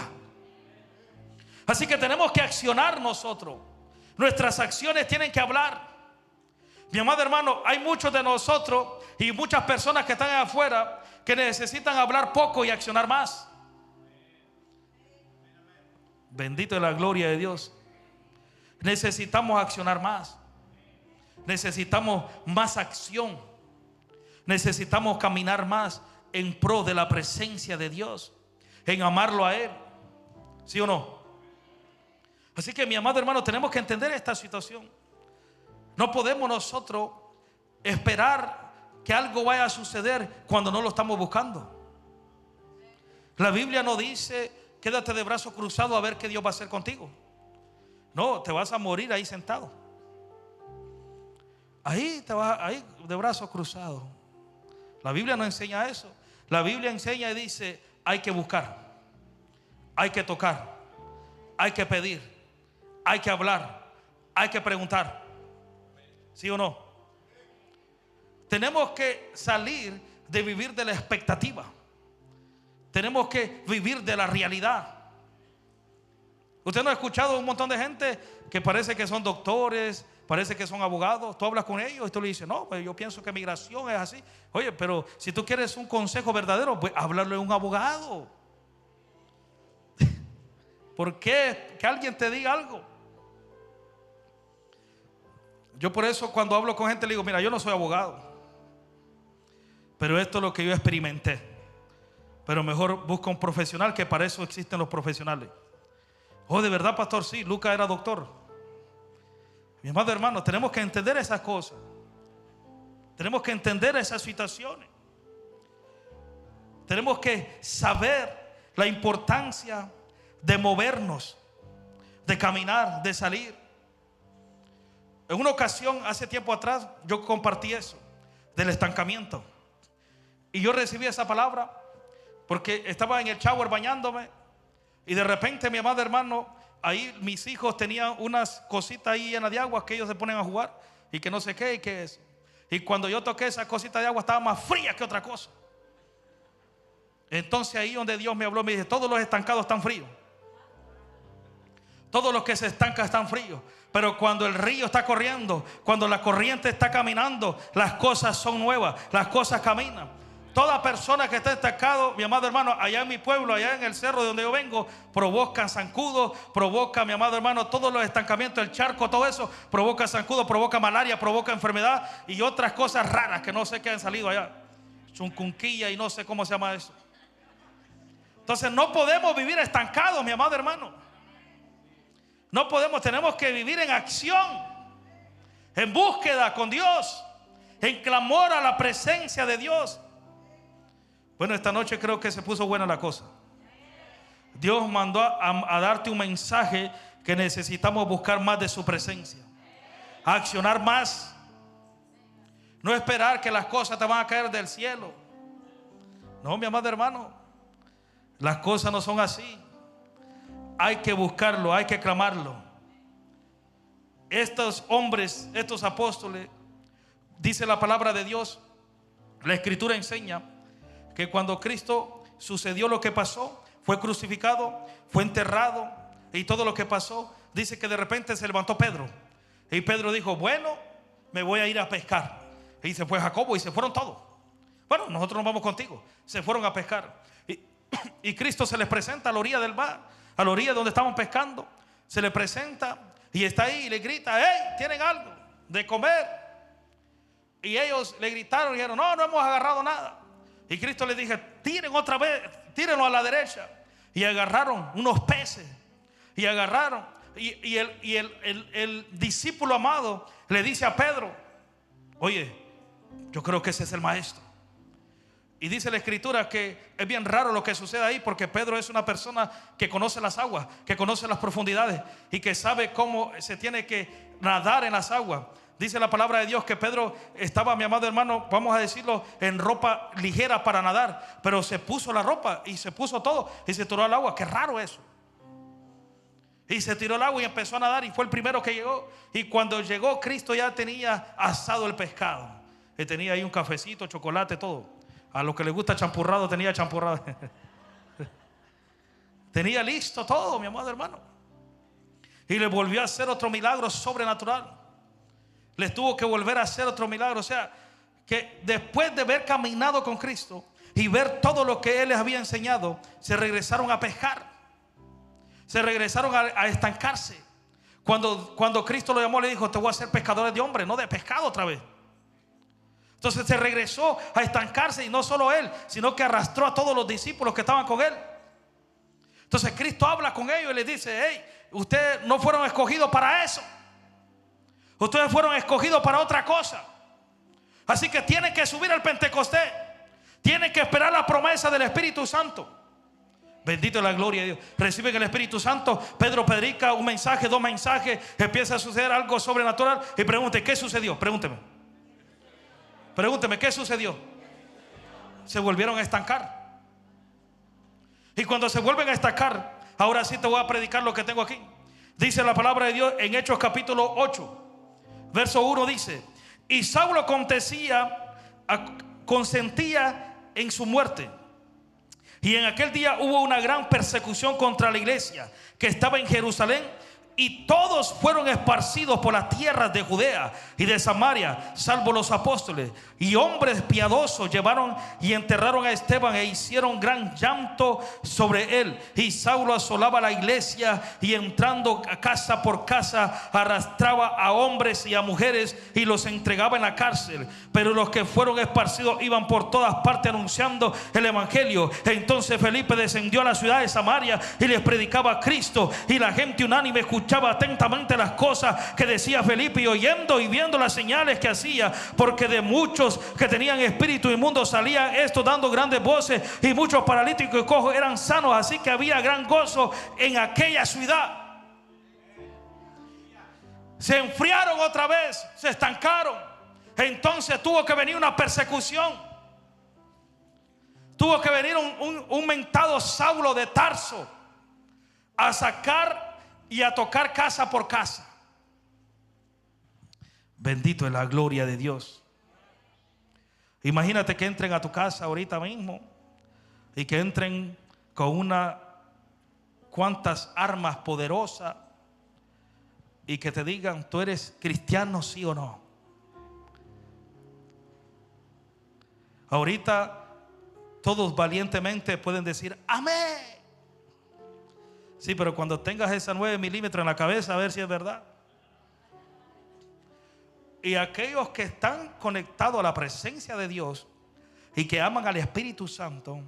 Speaker 1: Así que tenemos que accionar nosotros. Nuestras acciones tienen que hablar. Mi amado hermano, hay muchos de nosotros y muchas personas que están afuera que necesitan hablar poco y accionar más. Bendito es la gloria de Dios. Necesitamos accionar más. Necesitamos más acción. Necesitamos caminar más en pro de la presencia de Dios, en amarlo a Él. ¿Sí o no? Así que, mi amado hermano, tenemos que entender esta situación. No podemos nosotros esperar que algo vaya a suceder cuando no lo estamos buscando. La Biblia no dice quédate de brazos cruzados a ver qué Dios va a hacer contigo. No, te vas a morir ahí sentado. Ahí te vas, ahí de brazos cruzados. La Biblia no enseña eso. La Biblia enseña y dice hay que buscar, hay que tocar, hay que pedir, hay que hablar, hay que preguntar. ¿Sí o no? Tenemos que salir de vivir de la expectativa. Tenemos que vivir de la realidad. Usted no ha escuchado un montón de gente que parece que son doctores, parece que son abogados. Tú hablas con ellos y tú le dices no, pues yo pienso que migración es así. Oye, pero si tú quieres un consejo verdadero, pues háblale a un abogado. ¿Por qué? Que alguien te diga algo. Yo por eso cuando hablo con gente le digo mira, yo no soy abogado, pero esto es lo que yo experimenté. Pero mejor busca un profesional, que para eso existen los profesionales. Oh, de verdad, pastor, sí, Lucas era doctor. Mi amado hermano, tenemos que entender esas cosas. Tenemos que entender esas situaciones. Tenemos que saber la importancia de movernos, de caminar, de salir. En una ocasión, hace tiempo atrás, yo compartí eso, del estancamiento. Y yo recibí esa palabra porque estaba en el shower bañándome. Y de repente, mi amado hermano, ahí mis hijos tenían unas cositas ahí llenas de agua que ellos se ponen a jugar y que no sé qué y qué es. Y cuando yo toqué esa cosita de agua estaba más fría que otra cosa. Entonces ahí donde Dios me habló, me dice todos los estancados están fríos. Todos los que se estancan están fríos. Pero cuando el río está corriendo, cuando la corriente está caminando, las cosas son nuevas, las cosas caminan. Toda persona que está estancado, mi amado hermano, allá en mi pueblo, allá en el cerro de donde yo vengo, provocan zancudos, provoca, mi amado hermano, todos los estancamientos, el charco, todo eso, provoca zancudos, provoca malaria, provoca enfermedad y otras cosas raras que no sé qué han salido allá. Chunkunquilla y no sé cómo se llama eso. Entonces no podemos vivir estancados, mi amado hermano. No podemos, tenemos que vivir en acción, en búsqueda con Dios, en clamor a la presencia de Dios. Bueno, esta noche creo que se puso buena la cosa. Dios mandó a darte un mensaje que necesitamos buscar más de su presencia, a accionar más, no esperar que las cosas te van a caer del cielo. No, mi amado hermano, las cosas no son así. Hay que buscarlo, hay que clamarlo. Estos hombres, estos apóstoles, dice la palabra de Dios, la escritura enseña que cuando Cristo sucedió lo que pasó, fue crucificado, fue enterrado y todo lo que pasó, dice que de repente se levantó Pedro y Pedro dijo, bueno, me voy a ir a pescar. Y se fue Jacobo y se fueron todos. Bueno, nosotros nos vamos contigo. Se fueron a pescar y Cristo se les presenta a la orilla del mar a la orilla donde estaban pescando. Se le presenta y está ahí y le grita: hey, ¿tienen algo de comer? Y ellos le gritaron y dijeron: no, no hemos agarrado nada. Y Cristo les dijo: tiren otra vez, tírenlo a la derecha. Y agarraron unos peces. Y agarraron. Y el discípulo amado le dice a Pedro: oye, yo creo que ese es el maestro. Y dice la escritura que es bien raro lo que sucede ahí, porque Pedro es una persona que conoce las aguas, que conoce las profundidades y que sabe cómo se tiene que nadar en las aguas. Dice la palabra de Dios que Pedro estaba, mi amado hermano, vamos a decirlo, en ropa ligera para nadar, pero se puso la ropa y se puso todo y se tiró al agua. Qué raro eso. Y se tiró al agua y empezó a nadar y fue el primero que llegó. Y cuando llegó, Cristo ya tenía asado el pescado. Y tenía ahí un cafecito, chocolate, todo. A los que les gusta champurrado, tenía champurrado. Tenía listo todo, mi amado hermano. Y le volvió a hacer otro milagro sobrenatural. Les tuvo que volver a hacer otro milagro. O sea, que después de haber caminado con Cristo y ver todo lo que Él les había enseñado, se regresaron a pescar. Se regresaron a estancarse. Cuando Cristo lo llamó, le dijo: te voy a hacer pescadores de hombres, no de pescado otra vez. Entonces se regresó a estancarse, y no solo él, sino que arrastró a todos los discípulos que estaban con él. Entonces Cristo habla con ellos y les dice: hey, ustedes no fueron escogidos para eso. Ustedes fueron escogidos para otra cosa. Así que tienen que subir al Pentecostés. Tienen que esperar la promesa del Espíritu Santo. Bendito es la gloria de Dios. Reciben el Espíritu Santo. Pedro predica un mensaje, dos mensajes. Empieza a suceder algo sobrenatural. Y pregunte: ¿qué sucedió? Pregúnteme, ¿qué sucedió? Se volvieron a estancar. Y cuando se vuelven a estancar, ahora sí te voy a predicar lo que tengo aquí. Dice la palabra de Dios en Hechos capítulo 8, verso 1, dice: y Saulo consentía en su muerte. Y en aquel día hubo una gran persecución contra la iglesia que estaba en Jerusalén. Y todos fueron esparcidos por las tierras de Judea y de Samaria, salvo los apóstoles. Y hombres piadosos llevaron y enterraron a Esteban e hicieron gran llanto sobre él. Y Saulo asolaba la iglesia y entrando casa por casa arrastraba a hombres y a mujeres y los entregaba en la cárcel. Pero los que fueron esparcidos iban por todas partes anunciando el evangelio. Entonces Felipe descendió a la ciudad de Samaria y les predicaba a Cristo. Y la gente unánime escuchaba atentamente las cosas que decía Felipe, y oyendo y viendo las señales que hacía, porque de muchos que tenían espíritu inmundo salían estos dando grandes voces, y muchos paralíticos y cojos eran sanos. Así que había gran gozo en aquella ciudad. Se enfriaron otra vez, se estancaron. Entonces tuvo que venir una persecución. Tuvo que venir un mentado Saulo de Tarso a sacar y a tocar casa por casa. Bendito es la gloria de Dios. Imagínate que entren a tu casa ahorita mismo y que entren con una cuantas armas poderosas y que te digan: ¿tú eres cristiano, sí o no? Ahorita todos valientemente pueden decir amén. Sí, pero cuando tengas esa 9 milímetros en la cabeza, a ver si es verdad. Y aquellos que están conectados a la presencia de Dios y que aman al Espíritu Santo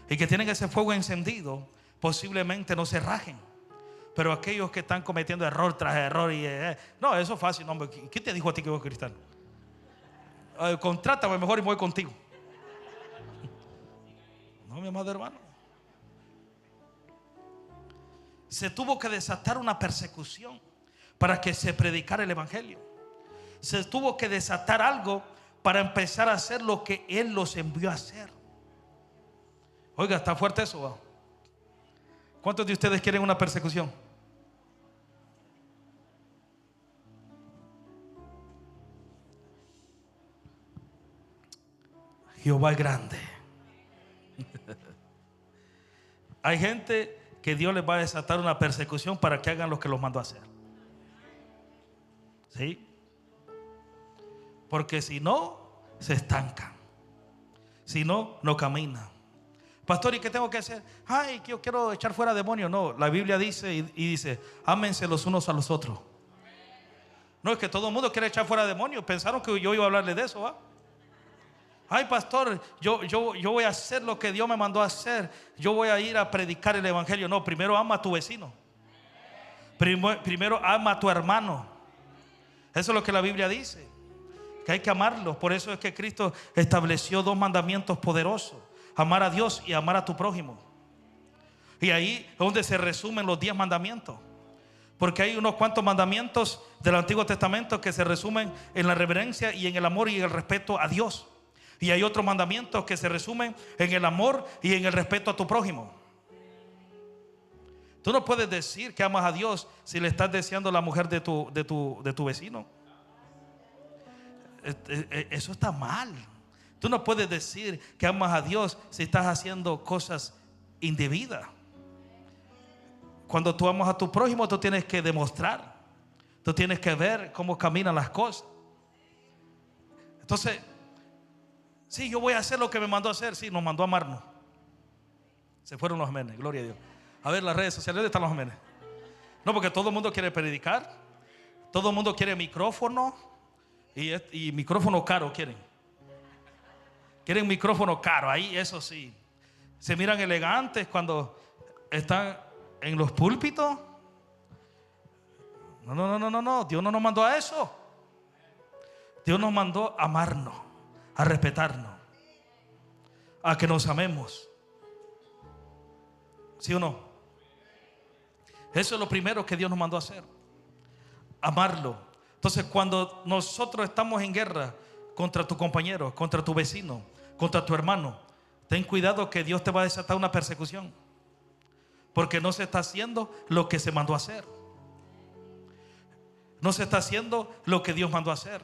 Speaker 1: y que tienen ese fuego encendido, posiblemente no se rajen. Pero aquellos que están cometiendo error tras error y no, eso es fácil, no, ¿quién te dijo a ti que vos eres cristiano? Contrátame mejor y me voy contigo. No, mi amado hermano. Se tuvo que desatar una persecución para que se predicara el evangelio. Se tuvo que desatar algo para empezar a hacer lo que Él los envió a hacer. Oiga, está fuerte eso, ¿va? ¿Cuántos de ustedes quieren una persecución? Jehová es grande. Hay gente que Dios les va a desatar una persecución para que hagan lo que los mandó a hacer. ¿Sí? Porque si no, se estancan. Si no, no caminan. Pastor, ¿y qué tengo que hacer? Ay, que yo quiero echar fuera demonios. No, la Biblia dice y dice: ámense los unos a los otros. No es que todo el mundo quiere echar fuera demonios. Pensaron que yo iba a hablarle de eso, ¿va? Ay, pastor, yo voy a hacer lo que Dios me mandó a hacer. Yo voy a ir a predicar el evangelio. No, primero ama a tu vecino. Primero ama a tu hermano. Eso es lo que la Biblia dice, que hay que amarlos. Por eso es que Cristo estableció 2 mandamientos poderosos: amar a Dios y amar a tu prójimo. Y ahí es donde se resumen los 10 mandamientos. Porque hay unos cuantos mandamientos del Antiguo Testamento que se resumen en la reverencia y en el amor y el respeto a Dios. Y hay otros mandamientos que se resumen en el amor y en el respeto a tu prójimo. Tú no puedes decir que amas a Dios si le estás deseando la mujer de tu vecino. Eso está mal. Tú no puedes decir que amas a Dios si estás haciendo cosas indebidas. Cuando tú amas a tu prójimo, tú tienes que demostrar. Tú tienes que ver cómo caminan las cosas. Entonces, sí, yo voy a hacer lo que me mandó a hacer. Sí, nos mandó a amarnos. Se fueron los amenes, gloria a Dios. A ver, las redes sociales, ¿dónde están los amenes? No, porque todo el mundo quiere predicar. Todo el mundo quiere micrófono. Y micrófono caro quieren. Quieren micrófono caro, ahí eso sí. Se miran elegantes cuando están en los púlpitos. No, Dios no nos mandó a eso. Dios nos mandó a amarnos, a respetarnos, a que nos amemos. ¿Sí o no? Eso es lo primero que Dios nos mandó a hacer: amarlo. Entonces, cuando nosotros estamos en guerra contra tu compañero, contra tu vecino, contra tu hermano, ten cuidado que Dios te va a desatar una persecución, porque no se está haciendo lo que se mandó a hacer. No se está haciendo lo que Dios mandó a hacer.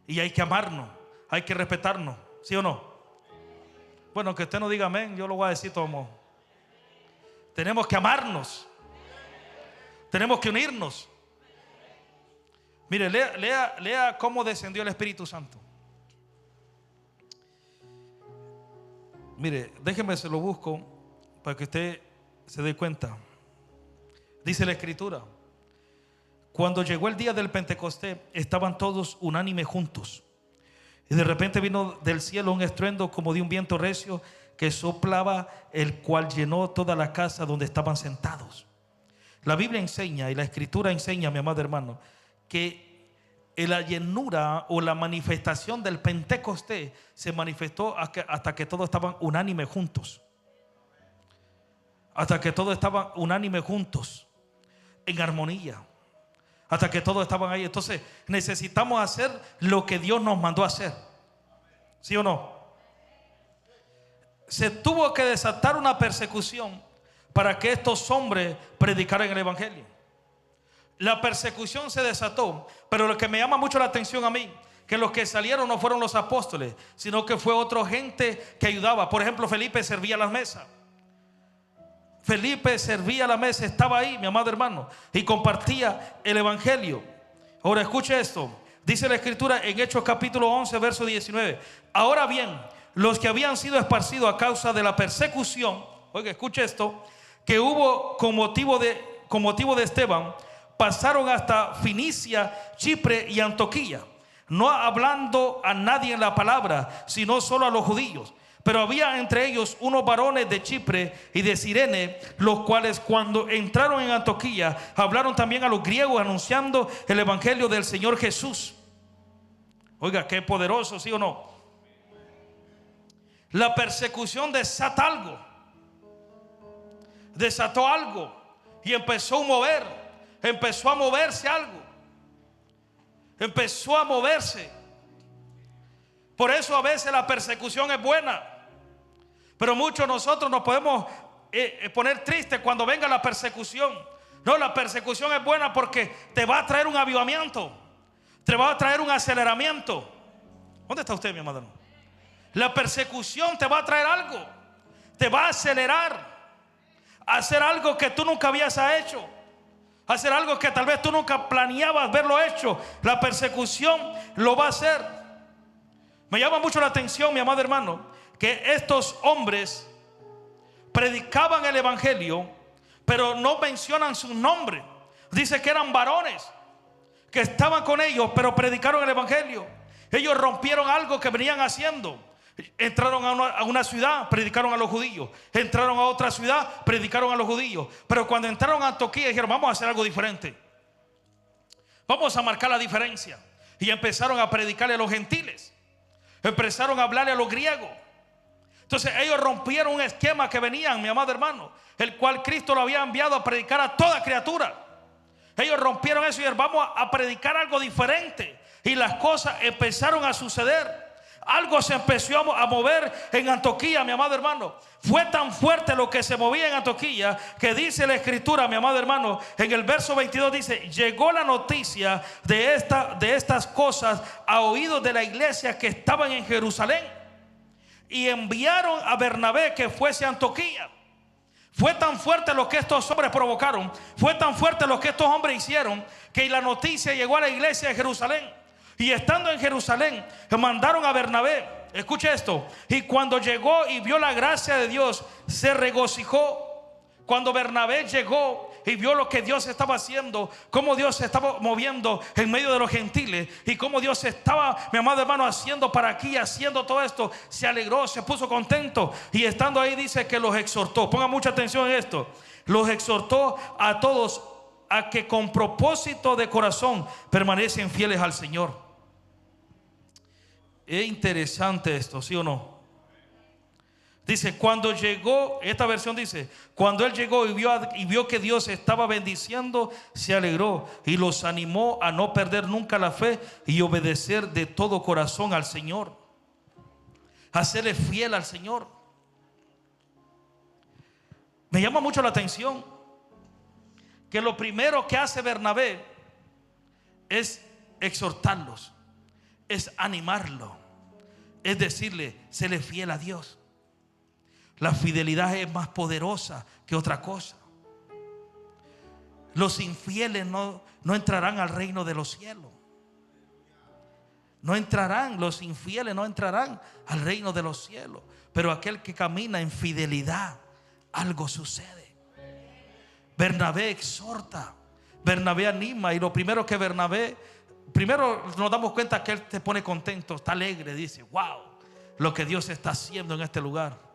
Speaker 1: Y hay que amarnos, hay que respetarnos. ¿Sí o no? Bueno, que usted no diga amén, yo lo voy a decir todo modo. Tenemos que amarnos. Tenemos que unirnos. Mire, lea cómo descendió el Espíritu Santo. Mire, déjeme se lo busco para que usted se dé cuenta. Dice la Escritura: cuando llegó el día del Pentecostés, estaban todos unánimes juntos. Y de repente vino del cielo un estruendo como de un viento recio que soplaba, el cual llenó toda la casa donde estaban sentados. La Biblia enseña y la Escritura enseña, mi amado hermano, que la llenura o la manifestación del Pentecostés se manifestó hasta que todos estaban unánimes juntos. Hasta que todos estaban unánimes juntos, en armonía. Hasta que todos estaban ahí. Entonces necesitamos hacer lo que Dios nos mandó a hacer. ¿Sí o no? Se tuvo que desatar una persecución para que estos hombres predicaran el evangelio. La persecución se desató, pero lo que me llama mucho la atención a mí, que los que salieron no fueron los apóstoles, sino que fue otra gente que ayudaba. Por ejemplo, Felipe servía las mesas. Felipe servía la mesa, estaba ahí, mi amado hermano, y compartía el evangelio. Ahora escuche esto. Dice la Escritura en Hechos capítulo 11, verso 19: ahora bien, los que habían sido esparcidos a causa de la persecución, oiga, escuche esto, que hubo con motivo de Esteban, pasaron hasta Fenicia, Chipre y Antioquía, no hablando a nadie en la palabra, sino solo a los judíos. Pero había entre ellos unos varones de Chipre y de Cirene, los cuales cuando entraron en Antioquía hablaron también a los griegos, anunciando el evangelio del Señor Jesús. Oiga, qué poderoso, ¿sí o no? La persecución desata algo. Desató algo y empezó a mover. Empezó a moverse algo. Empezó a moverse. Por eso a veces la persecución es buena, pero muchos de nosotros nos podemos poner tristes cuando venga la persecución. No, la persecución es buena porque te va a traer un avivamiento, te va a traer un aceleramiento. ¿Dónde está usted, mi amado? La persecución te va a traer algo, te va a acelerar a hacer algo que tú nunca habías hecho, hacer algo que tal vez tú nunca planeabas haberlo hecho. La persecución lo va a hacer. Me llama mucho la atención, mi amado hermano, que estos hombres predicaban el evangelio, pero no mencionan su nombre. Dice que eran varones que estaban con ellos, pero predicaron el evangelio. Ellos rompieron algo que venían haciendo. Entraron a una ciudad, predicaron a los judíos. Entraron a otra ciudad, predicaron a los judíos. Pero cuando entraron a Antioquía dijeron: vamos a hacer algo diferente, vamos a marcar la diferencia. Y empezaron a predicarle a los gentiles, empezaron a hablarle a los griegos. Entonces ellos rompieron un esquema que venían, mi amado hermano, el cual Cristo lo había enviado a predicar a toda criatura. Ellos rompieron eso y dijeron: vamos a predicar algo diferente. Y las cosas empezaron a suceder. Algo se empezó a mover en Antioquía, mi amado hermano. Fue tan fuerte lo que se movía en Antioquía que dice la escritura, mi amado hermano, en el verso 22 dice: llegó la noticia de estas cosas a oídos de la iglesia que estaban en Jerusalén, y enviaron a Bernabé que fuese a Antioquía. Fue tan fuerte lo que estos hombres provocaron, fue tan fuerte lo que estos hombres hicieron, que la noticia llegó a la iglesia de Jerusalén. Y estando en Jerusalén, mandaron a Bernabé. Escuche esto: y cuando llegó y vio la gracia de Dios, se regocijó. Cuando Bernabé llegó y vio lo que Dios estaba haciendo, cómo Dios se estaba moviendo en medio de los gentiles, y cómo Dios estaba, mi amado hermano, haciendo para aquí, haciendo todo esto, se alegró, se puso contento. Y estando ahí dice que los exhortó. Ponga mucha atención en esto. Los exhortó a todos a que con propósito de corazón permanecen fieles al Señor. Es interesante esto, ¿sí o no? Dice: cuando llegó, esta versión dice: cuando él llegó y vio que Dios estaba bendiciendo, se alegró y los animó a no perder nunca la fe y obedecer de todo corazón al Señor, a serle fiel al Señor. Me llama mucho la atención que lo primero que hace Bernabé es exhortarlos, es animarlo, es decirle: séle fiel a Dios. La fidelidad es más poderosa que otra cosa. Los infieles no entrarán al reino de los cielos. No entrarán, los infieles no entrarán al reino de los cielos. Pero aquel que camina en fidelidad, algo sucede. Bernabé exhorta, Bernabé anima. Y lo primero que primero nos damos cuenta que él te pone contento, está alegre, dice: wow, lo que Dios está haciendo en este lugar.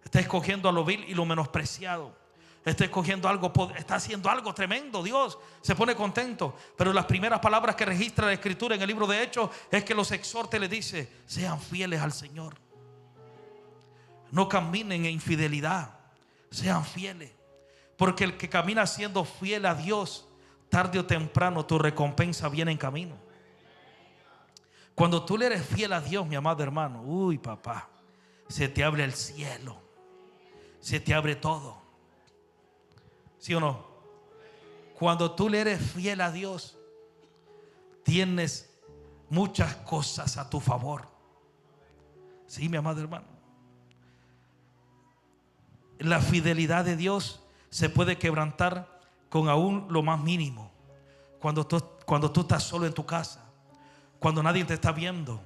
Speaker 1: Está escogiendo a lo vil y lo menospreciado. Está escogiendo algo, está haciendo algo tremendo. Dios se pone contento. Pero las primeras palabras que registra la escritura en el libro de Hechos es que los exhorta y les dice: sean fieles al Señor. No caminen en infidelidad, sean fieles. Porque el que camina siendo fiel a Dios, tarde o temprano tu recompensa viene en camino. Cuando tú le eres fiel a Dios, mi amado hermano, uy, papá, se te abre el cielo, se te abre todo. ¿Sí o no? Cuando tú le eres fiel a Dios, tienes muchas cosas a tu favor. Sí, mi amado hermano. La fidelidad de Dios se puede quebrantar con aún lo más mínimo. Cuando tú estás solo en tu casa, cuando nadie te está viendo,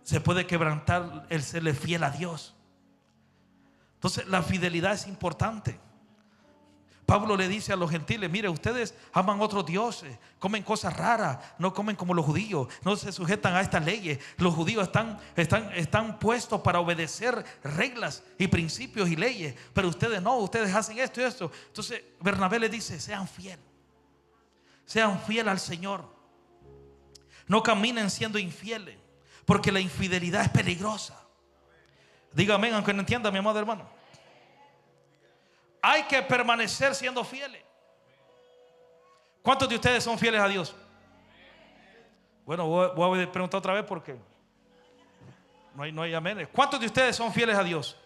Speaker 1: se puede quebrantar el serle fiel a Dios. Entonces la fidelidad es importante. Pablo le dice a los gentiles: mire, ustedes aman otros dioses, comen cosas raras, no comen como los judíos, no se sujetan a estas leyes. Los judíos están puestos para obedecer reglas y principios y leyes, pero ustedes no, ustedes hacen esto y esto. Entonces Bernabé le dice: sean fiel al Señor. No caminen siendo infieles, porque la infidelidad es peligrosa. Dígame, aunque no entienda, mi amado hermano. Hay que permanecer siendo fieles. ¿Cuántos de ustedes son fieles a Dios? Bueno, voy a preguntar otra vez porque no hay amén. ¿Cuántos de ustedes son fieles a Dios?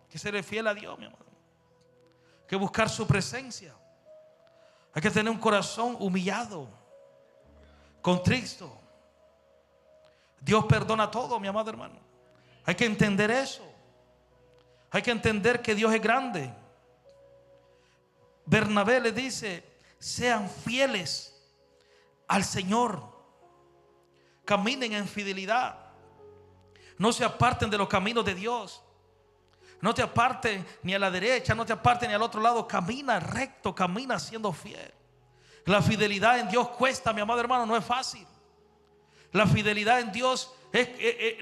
Speaker 1: Hay que ser fiel a Dios, mi amado. Hay que buscar su presencia. Hay que tener un corazón humillado, contrito. Dios perdona todo, mi amado hermano. Hay que entender eso. Hay que entender que Dios es grande. Bernabé le dice: sean fieles al Señor. Caminen en fidelidad. No se aparten de los caminos de Dios. No te apartes ni a la derecha, no te apartes ni al otro lado. Camina recto, camina siendo fiel. La fidelidad en Dios cuesta, mi amado hermano, no es fácil. La fidelidad en Dios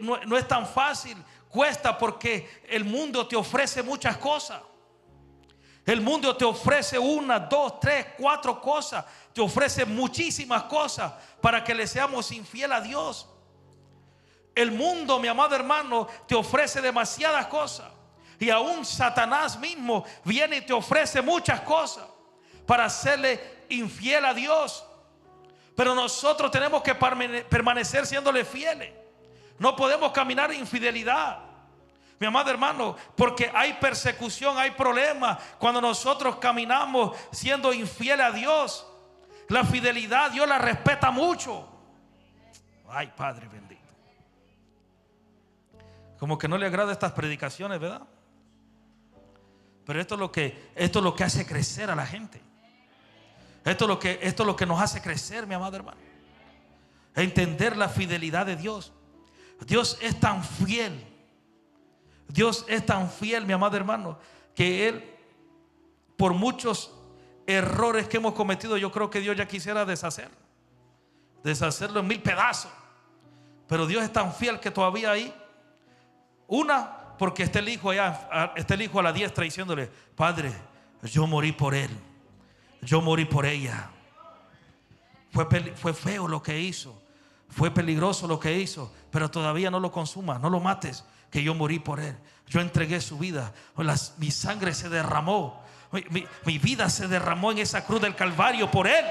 Speaker 1: no es tan fácil. Cuesta porque el mundo te ofrece muchas cosas. El mundo te ofrece 1, 2, 3, 4 cosas. Te ofrece muchísimas cosas para que le seamos infiel a Dios. El mundo, mi amado hermano, te ofrece demasiadas cosas. Y aún Satanás mismo viene y te ofrece muchas cosas para hacerle infiel a Dios. Pero nosotros tenemos que permanecer siéndole fieles. No podemos caminar en infidelidad, mi amado hermano, porque hay persecución, hay problemas cuando nosotros caminamos siendo infiel a Dios. La fidelidad Dios la respeta mucho. Ay, Padre bendito. Como que no le agrada estas predicaciones, ¿verdad? Pero esto es lo que hace crecer a la gente. Esto es lo que nos hace crecer, mi amado hermano. Entender la fidelidad de Dios. Dios es tan fiel. Dios es tan fiel, mi amado hermano, que Él, por muchos errores que hemos cometido, yo creo que Dios ya quisiera deshacerlo en 1000 pedazos. Pero Dios es tan fiel que todavía ahí, porque está el hijo allá, está el hijo a la diestra diciéndole: Padre, yo morí por él, yo morí por ella. Fue feo lo que hizo, fue peligroso lo que hizo, pero todavía no lo consumas, no lo mates, que yo morí por él. Yo entregué su vida, mi sangre se derramó, mi vida se derramó en esa cruz del Calvario por él.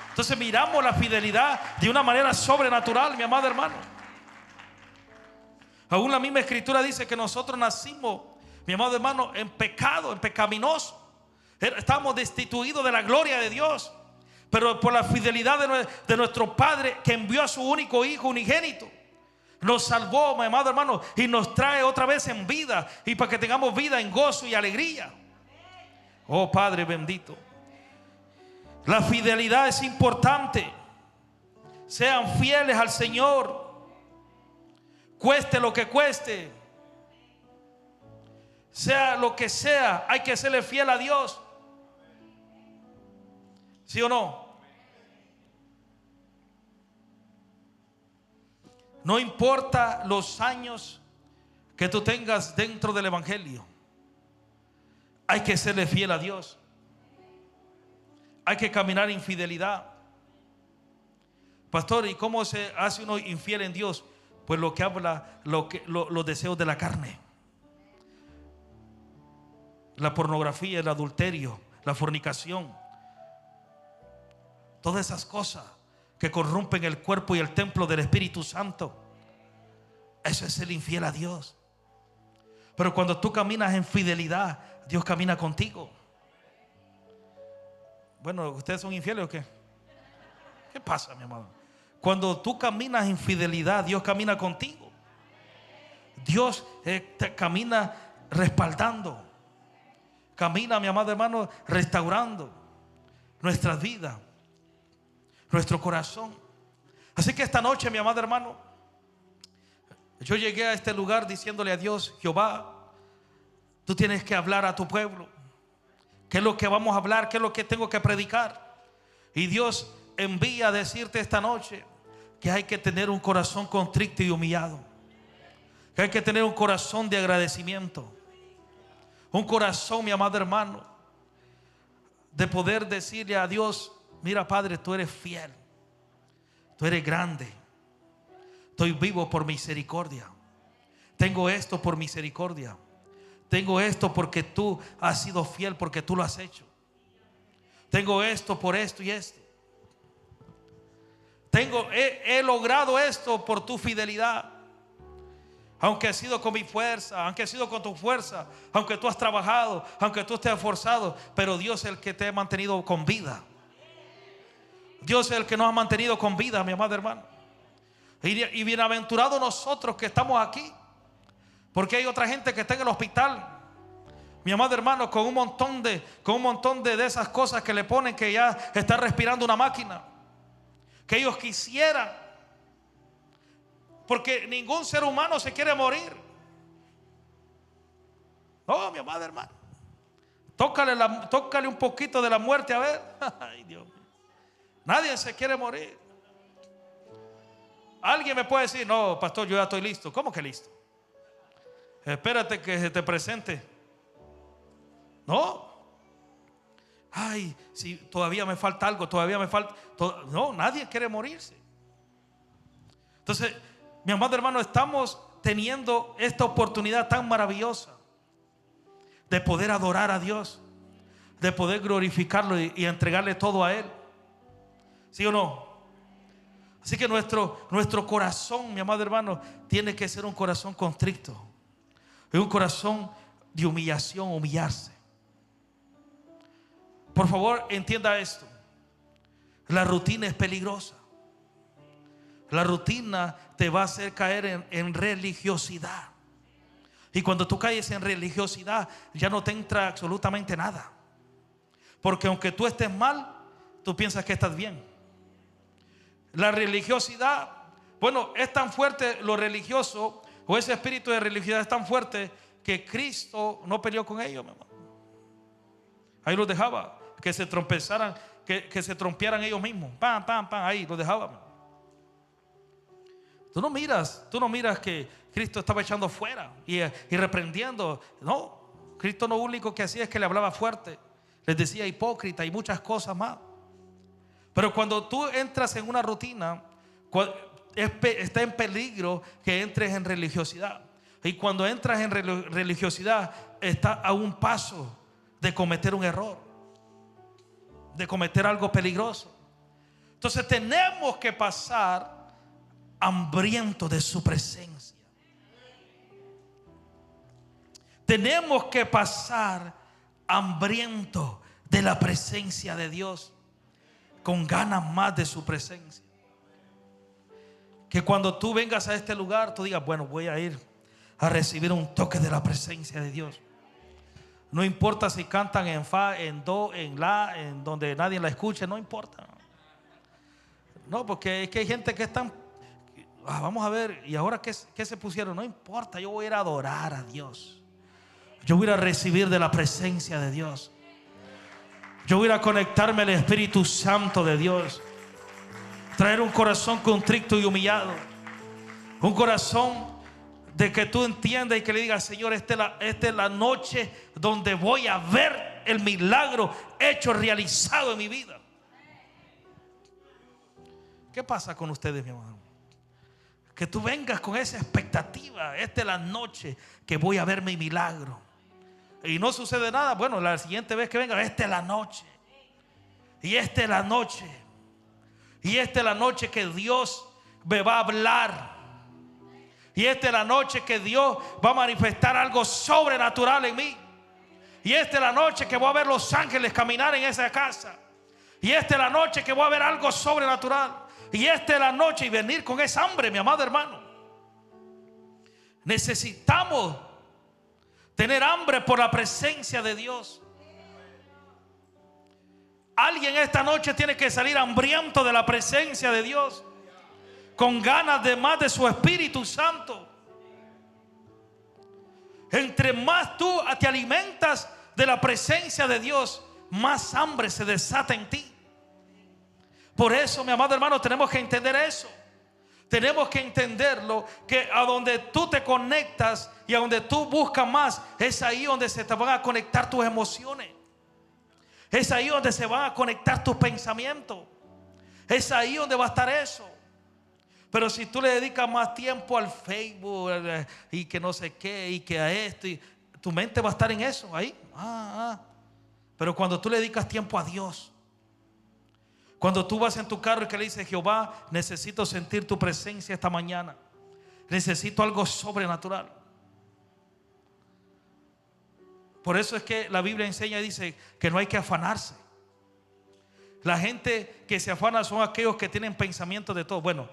Speaker 1: Entonces miramos la fidelidad de una manera sobrenatural, mi amado hermano. Aún la misma escritura dice que nosotros nacimos, mi amado hermano, en pecado, en pecaminoso. Estamos destituidos de la gloria de Dios. Pero por la fidelidad de nuestro Padre, que envió a su único Hijo unigénito, nos salvó, mi amado hermano, y nos trae otra vez en vida, y para que tengamos vida en gozo y alegría. Oh Padre bendito, la fidelidad es importante. Sean fieles al Señor, cueste lo que cueste, sea lo que sea, hay que serle fiel a Dios. ¿Sí o no? No importa los años que tú tengas dentro del evangelio, hay que serle fiel a Dios. Hay que caminar en fidelidad. Pastor, ¿y cómo se hace uno infiel en Dios? Pues lo que habla, los deseos de la carne, la pornografía, el adulterio, la fornicación, todas esas cosas que corrompen el cuerpo y el templo del Espíritu Santo. Eso es ser infiel a Dios. Pero cuando tú caminas en fidelidad, Dios camina contigo. Bueno, ¿ustedes son infieles o qué? ¿Qué pasa, mi amado? Cuando tú caminas en fidelidad, Dios camina contigo. Dios te camina respaldando. Camina, mi amado hermano, restaurando nuestras vidas, nuestro corazón. Así que esta noche, mi amado hermano, yo llegué a este lugar diciéndole a Dios: Jehová, tú tienes que hablar a tu pueblo. ¿Qué es lo que vamos a hablar? ¿Qué es lo que tengo que predicar? Y Dios envía a decirte esta noche que hay que tener un corazón contrito y humillado, que hay que tener un corazón de agradecimiento, un corazón, mi amado hermano, de poder decirle a Dios: mira, Padre, tú eres fiel, tú eres grande, estoy vivo por misericordia, tengo esto por misericordia, tengo esto porque tú has sido fiel, porque tú lo has hecho, tengo esto por esto y esto, he logrado esto por tu fidelidad. Aunque ha sido con mi fuerza, aunque ha sido con tu fuerza, aunque tú has trabajado, aunque tú estés esforzado, pero Dios es el que te ha mantenido con vida. Dios es el que nos ha mantenido con vida, mi amado hermano. Y bienaventurados nosotros que estamos aquí, porque hay otra gente que está en el hospital, mi amado hermano, con un montón de esas cosas que le ponen, que ya está respirando una máquina, que ellos quisieran, porque ningún ser humano se quiere morir. No, mi amada hermana. Tócale un poquito de la muerte a ver. Ay, Dios mío. Nadie se quiere morir. Alguien me puede decir, no, pastor, yo ya estoy listo. ¿Cómo que listo? Espérate que se te presente. No. Ay, si todavía me falta algo, todavía me falta. No, nadie quiere morirse. Entonces, mi amado hermano, estamos teniendo esta oportunidad tan maravillosa de poder adorar a Dios, de poder glorificarlo y entregarle todo a Él. ¿Sí o no? Así que nuestro corazón, mi amado hermano, tiene que ser un corazón contrito. Es un corazón de humillación, humillarse. Por favor, entienda esto. La rutina es peligrosa. La rutina te va a hacer caer en religiosidad. Y cuando tú caes en religiosidad, ya no te entra absolutamente nada. Porque aunque tú estés mal, tú piensas que estás bien. La religiosidad, bueno, es tan fuerte lo religioso, o ese espíritu de religiosidad es tan fuerte que Cristo no peleó con ellos, mi hermano. Ahí los dejaba, que se trompezaran, que se trompearan ellos mismos. Pam, pam, pam, ahí los dejaba. Tú no miras que Cristo estaba echando fuera y reprendiendo. No, Cristo lo único que hacía es que le hablaba fuerte, les decía hipócrita y muchas cosas más. Pero cuando tú entras en una rutina, está en peligro que entres en religiosidad. Y cuando entras en religiosidad, está a un paso de cometer un error, de cometer algo peligroso. Entonces tenemos que pasar hambriento de su presencia. Tenemos que pasar hambriento de la presencia de Dios, con ganas más de su presencia. Que cuando tú vengas a este lugar, tú digas, bueno, voy a ir a recibir un toque de la presencia de Dios. No importa si cantan en fa, en do, en la, en donde nadie la escuche, no importa. No, porque es que hay gente que están, vamos a ver, ¿y ahora qué se pusieron? No importa, yo voy a ir a adorar a Dios. Yo voy a ir a recibir de la presencia de Dios. Yo voy a ir a conectarme al Espíritu Santo de Dios. Traer un corazón contrito y humillado. Un corazón de que tú entiendas y que le digas, Señor, esta es la noche donde voy a ver el milagro hecho, realizado en mi vida. ¿Qué pasa con ustedes, mi hermano? Que tú vengas con esa expectativa. Esta es la noche que voy a ver mi milagro. Y no sucede nada. Bueno, la siguiente vez que venga, esta es la noche. Y esta es la noche. Y esta es la noche que Dios me va a hablar. Y esta es la noche que Dios va a manifestar algo sobrenatural en mí. Y esta es la noche que voy a ver los ángeles caminar en esa casa. Y esta es la noche que voy a ver algo sobrenatural. Y esta es la noche y venir con esa hambre, mi amado hermano. Necesitamos tener hambre por la presencia de Dios. Alguien esta noche tiene que salir hambriento de la presencia de Dios, con ganas de más de su Espíritu Santo. Entre más tú te alimentas de la presencia de Dios, más hambre se desata en ti. Por eso, mi amado hermano, tenemos que entender eso. Tenemos que entenderlo, que a donde tú te conectas y a donde tú buscas más, es ahí donde se te van a conectar tus emociones. Es ahí donde se van a conectar tus pensamientos. Es ahí donde va a estar eso. Pero si tú le dedicas más tiempo al Facebook y que no sé qué y que a esto, y tu mente va a estar en eso, ahí. Pero cuando tú le dedicas tiempo a Dios, cuando tú vas en tu carro y que le dices, Jehová, necesito sentir tu presencia esta mañana, necesito algo sobrenatural. Por eso es que la Biblia enseña y dice que no hay que afanarse. La gente que se afana son aquellos que tienen pensamientos de todo. Bueno,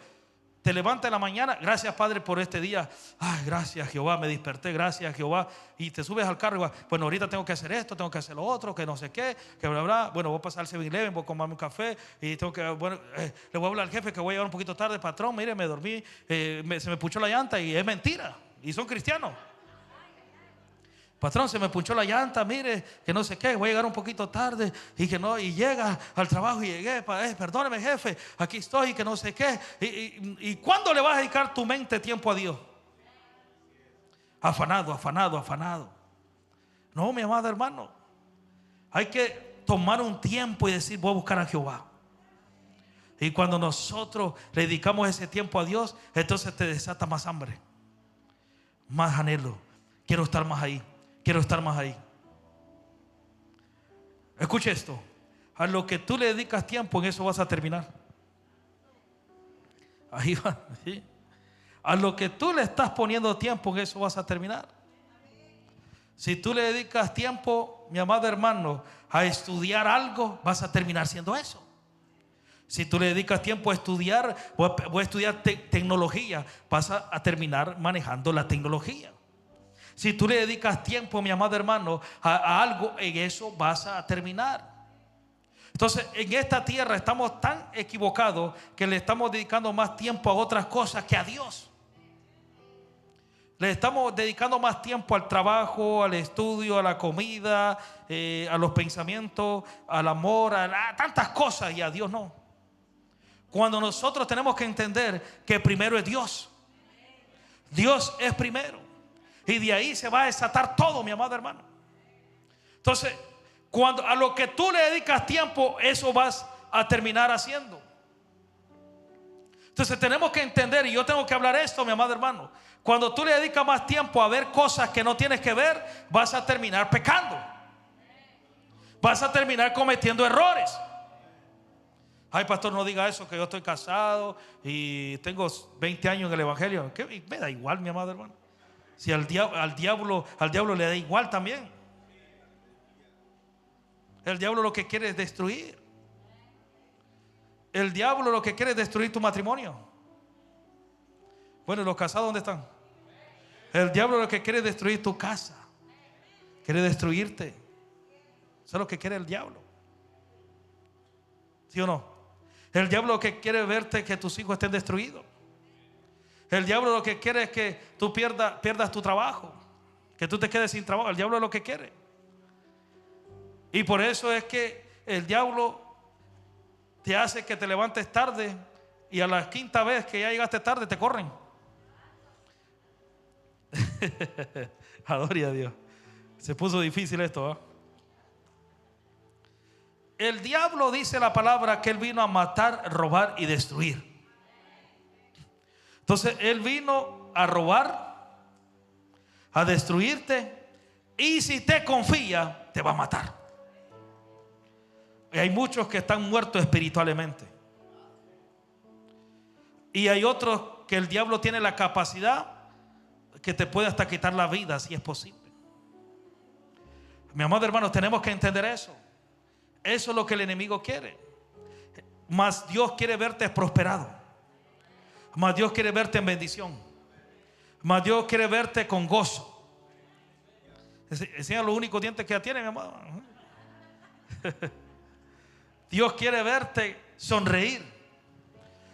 Speaker 1: te levantas en la mañana, gracias Padre por este día. Ay, gracias Jehová, me desperté, gracias Jehová. Y te subes al carro y vas, bueno, ahorita tengo que hacer esto, tengo que hacer lo otro, que no sé qué, que bla, bla. Bueno, voy a pasar al 7-Eleven, voy a comerme un café y tengo que, bueno, le voy a hablar al jefe que voy a llegar un poquito tarde, patrón, mire, me dormí, se me puchó la llanta y es mentira. Y son cristianos. Patrón, se me punchó la llanta, mire, que no sé qué, voy a llegar un poquito tarde y que no, y llega al trabajo y llegué, perdóneme jefe, aquí estoy y que no sé qué. ¿Y cuándo le vas a dedicar tu mente tiempo a Dios? Afanado, afanado, afanado. No, mi amado hermano, hay que tomar un tiempo y decir, voy a buscar a Jehová. Y cuando nosotros le dedicamos ese tiempo a Dios, entonces te desata más hambre, más anhelo. Quiero estar más ahí. Quiero estar más ahí. Escuche esto. A lo que tú le dedicas tiempo, en eso vas a terminar. Ahí va, ¿sí? A lo que tú le estás poniendo tiempo, en eso vas a terminar. Si tú le dedicas tiempo, mi amado hermano, a estudiar algo, vas a terminar siendo eso. Si tú le dedicas tiempo a estudiar, voy a estudiar tecnología, vas a terminar manejando la tecnología. Si tú le dedicas tiempo, mi amado hermano, a algo, en eso vas a terminar. Entonces, en esta tierra estamos tan equivocados que le estamos dedicando más tiempo a otras cosas que a Dios. Le estamos dedicando más tiempo al trabajo, al estudio, a la comida, a los pensamientos, al amor, a tantas cosas, y a Dios no. Cuando nosotros tenemos que entender que primero es Dios. Dios es primero. Y de ahí se va a desatar todo, mi amado hermano. Entonces, cuando a lo que tú le dedicas tiempo, eso vas a terminar haciendo. Entonces tenemos que entender, y yo tengo que hablar esto, mi amado hermano. Cuando tú le dedicas más tiempo a ver cosas que no tienes que ver, vas a terminar pecando. Vas a terminar cometiendo errores. Ay, pastor, no diga eso, que yo estoy casado y tengo 20 años en el evangelio. ¿Qué? Me da igual, mi amado hermano. Si al diablo le da igual también. El diablo lo que quiere es destruir. El diablo lo que quiere es destruir tu matrimonio. Bueno, los casados, ¿dónde están? El diablo lo que quiere es destruir tu casa. Quiere destruirte. Eso es lo que quiere el diablo. ¿Sí o no? El diablo lo que quiere es verte que tus hijos estén destruidos. El diablo lo que quiere es que tú pierdas tu trabajo, que tú te quedes sin trabajo. El diablo es lo que quiere. Y por eso es que el diablo te hace que te levantes tarde y a la quinta vez que ya llegaste tarde te corren. Adore a Dios. Se puso difícil esto, ¿eh? El diablo, dice la palabra, que él vino a matar, robar y destruir. Entonces él vino a robar, a destruirte, y si te confía, te va a matar. Y hay muchos que están muertos espiritualmente. Y hay otros que el diablo tiene la capacidad que te puede hasta quitar la vida, si es posible. Mi amado hermano, tenemos que entender eso. Eso es lo que el enemigo quiere. Mas Dios quiere verte prosperado. Mas Dios quiere verte en bendición. Mas Dios quiere verte con gozo. Enseña los únicos dientes que ya tiene, mi amado. Dios quiere verte sonreír.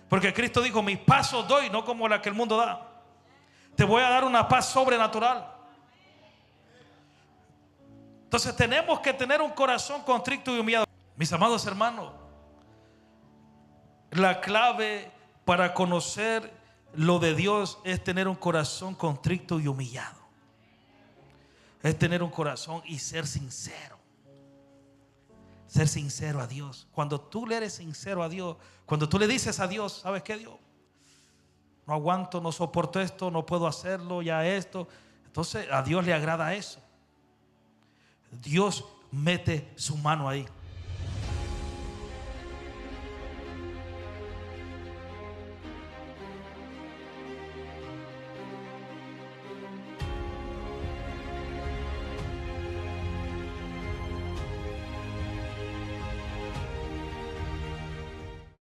Speaker 1: Porque Cristo dijo: mis pasos doy, no como la que el mundo da. Te voy a dar una paz sobrenatural. Entonces tenemos que tener un corazón contrito y humillado. Mis amados hermanos, la clave para conocer lo de Dios es tener un corazón contrito y humillado. Es tener un corazón y ser sincero. Ser sincero a Dios. Cuando tú le eres sincero a Dios, cuando tú le dices a Dios: ¿sabes qué, Dios? No aguanto, no soporto esto, no puedo hacerlo, ya esto. Entonces a Dios le agrada eso. Dios mete su mano ahí.